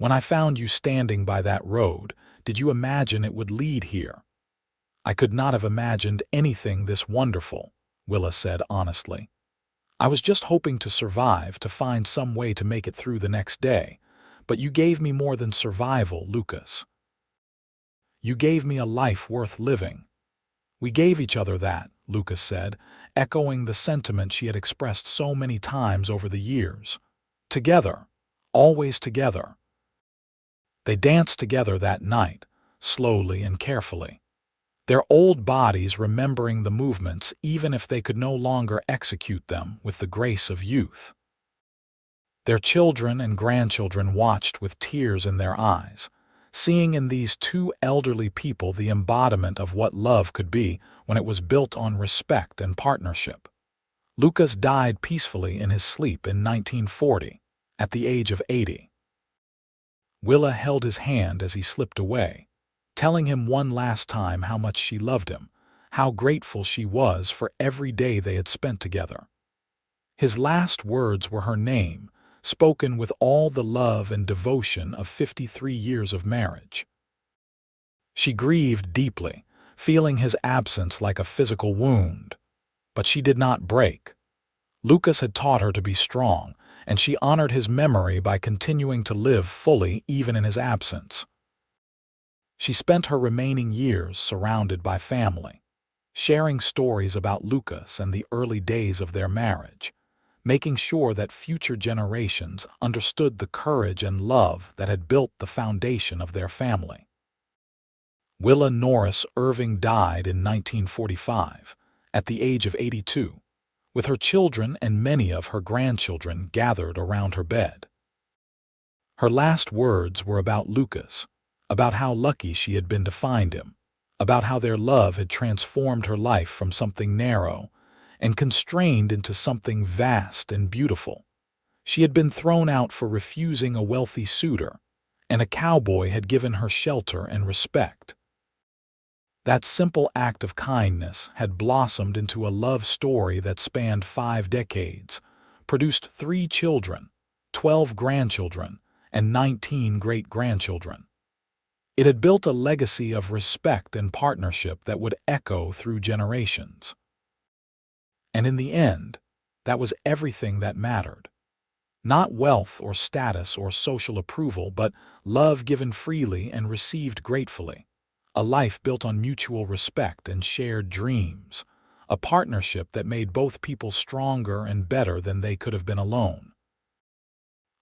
"When I found you standing by that road, did you imagine it would lead here?" "I could not have imagined anything this wonderful," Willa said honestly. "I was just hoping to survive, to find some way to make it through the next day. But you gave me more than survival, Lucas. You gave me a life worth living." "We gave each other that," Lucas said, echoing the sentiment she had expressed so many times over the years. "Together, always together." They danced together that night, slowly and carefully, their old bodies remembering the movements even if they could no longer execute them with the grace of youth. Their children and grandchildren watched with tears in their eyes, seeing in these two elderly people the embodiment of what love could be when it was built on respect and partnership. Lucas died peacefully in his sleep in 1940, at the age of 80. Willa held his hand as he slipped away, telling him one last time how much she loved him, how grateful she was for every day they had spent together. His last words were her name, spoken with all the love and devotion of 53 years of marriage. She grieved deeply, feeling his absence like a physical wound. But she did not break. Lucas had taught her to be strong, and she honored his memory by continuing to live fully even in his absence. She spent her remaining years surrounded by family, sharing stories about Lucas and the early days of their marriage, making sure that future generations understood the courage and love that had built the foundation of their family. Willa Norris Irving died in 1945, at the age of 82, with her children and many of her grandchildren gathered around her bed. Her last words were about Lucas, about how lucky she had been to find him, about how their love had transformed her life from something narrow and constrained into something vast and beautiful. She had been thrown out for refusing a wealthy suitor, and a cowboy had given her shelter and respect. That simple act of kindness had blossomed into a love story that spanned 5 decades, produced 3 children, 12 grandchildren, and 19 great-grandchildren. It had built a legacy of respect and partnership that would echo through generations. And in the end, that was everything that mattered. Not wealth or status or social approval, but love given freely and received gratefully. A life built on mutual respect and shared dreams. A partnership that made both people stronger and better than they could have been alone.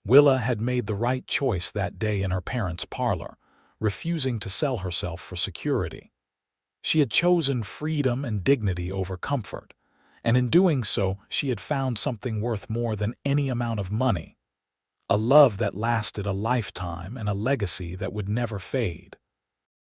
Willa had made the right choice that day in her parents' parlor, refusing to sell herself for security. She had chosen freedom and dignity over comfort, and in doing so she had found something worth more than any amount of money. A love that lasted a lifetime and a legacy that would never fade.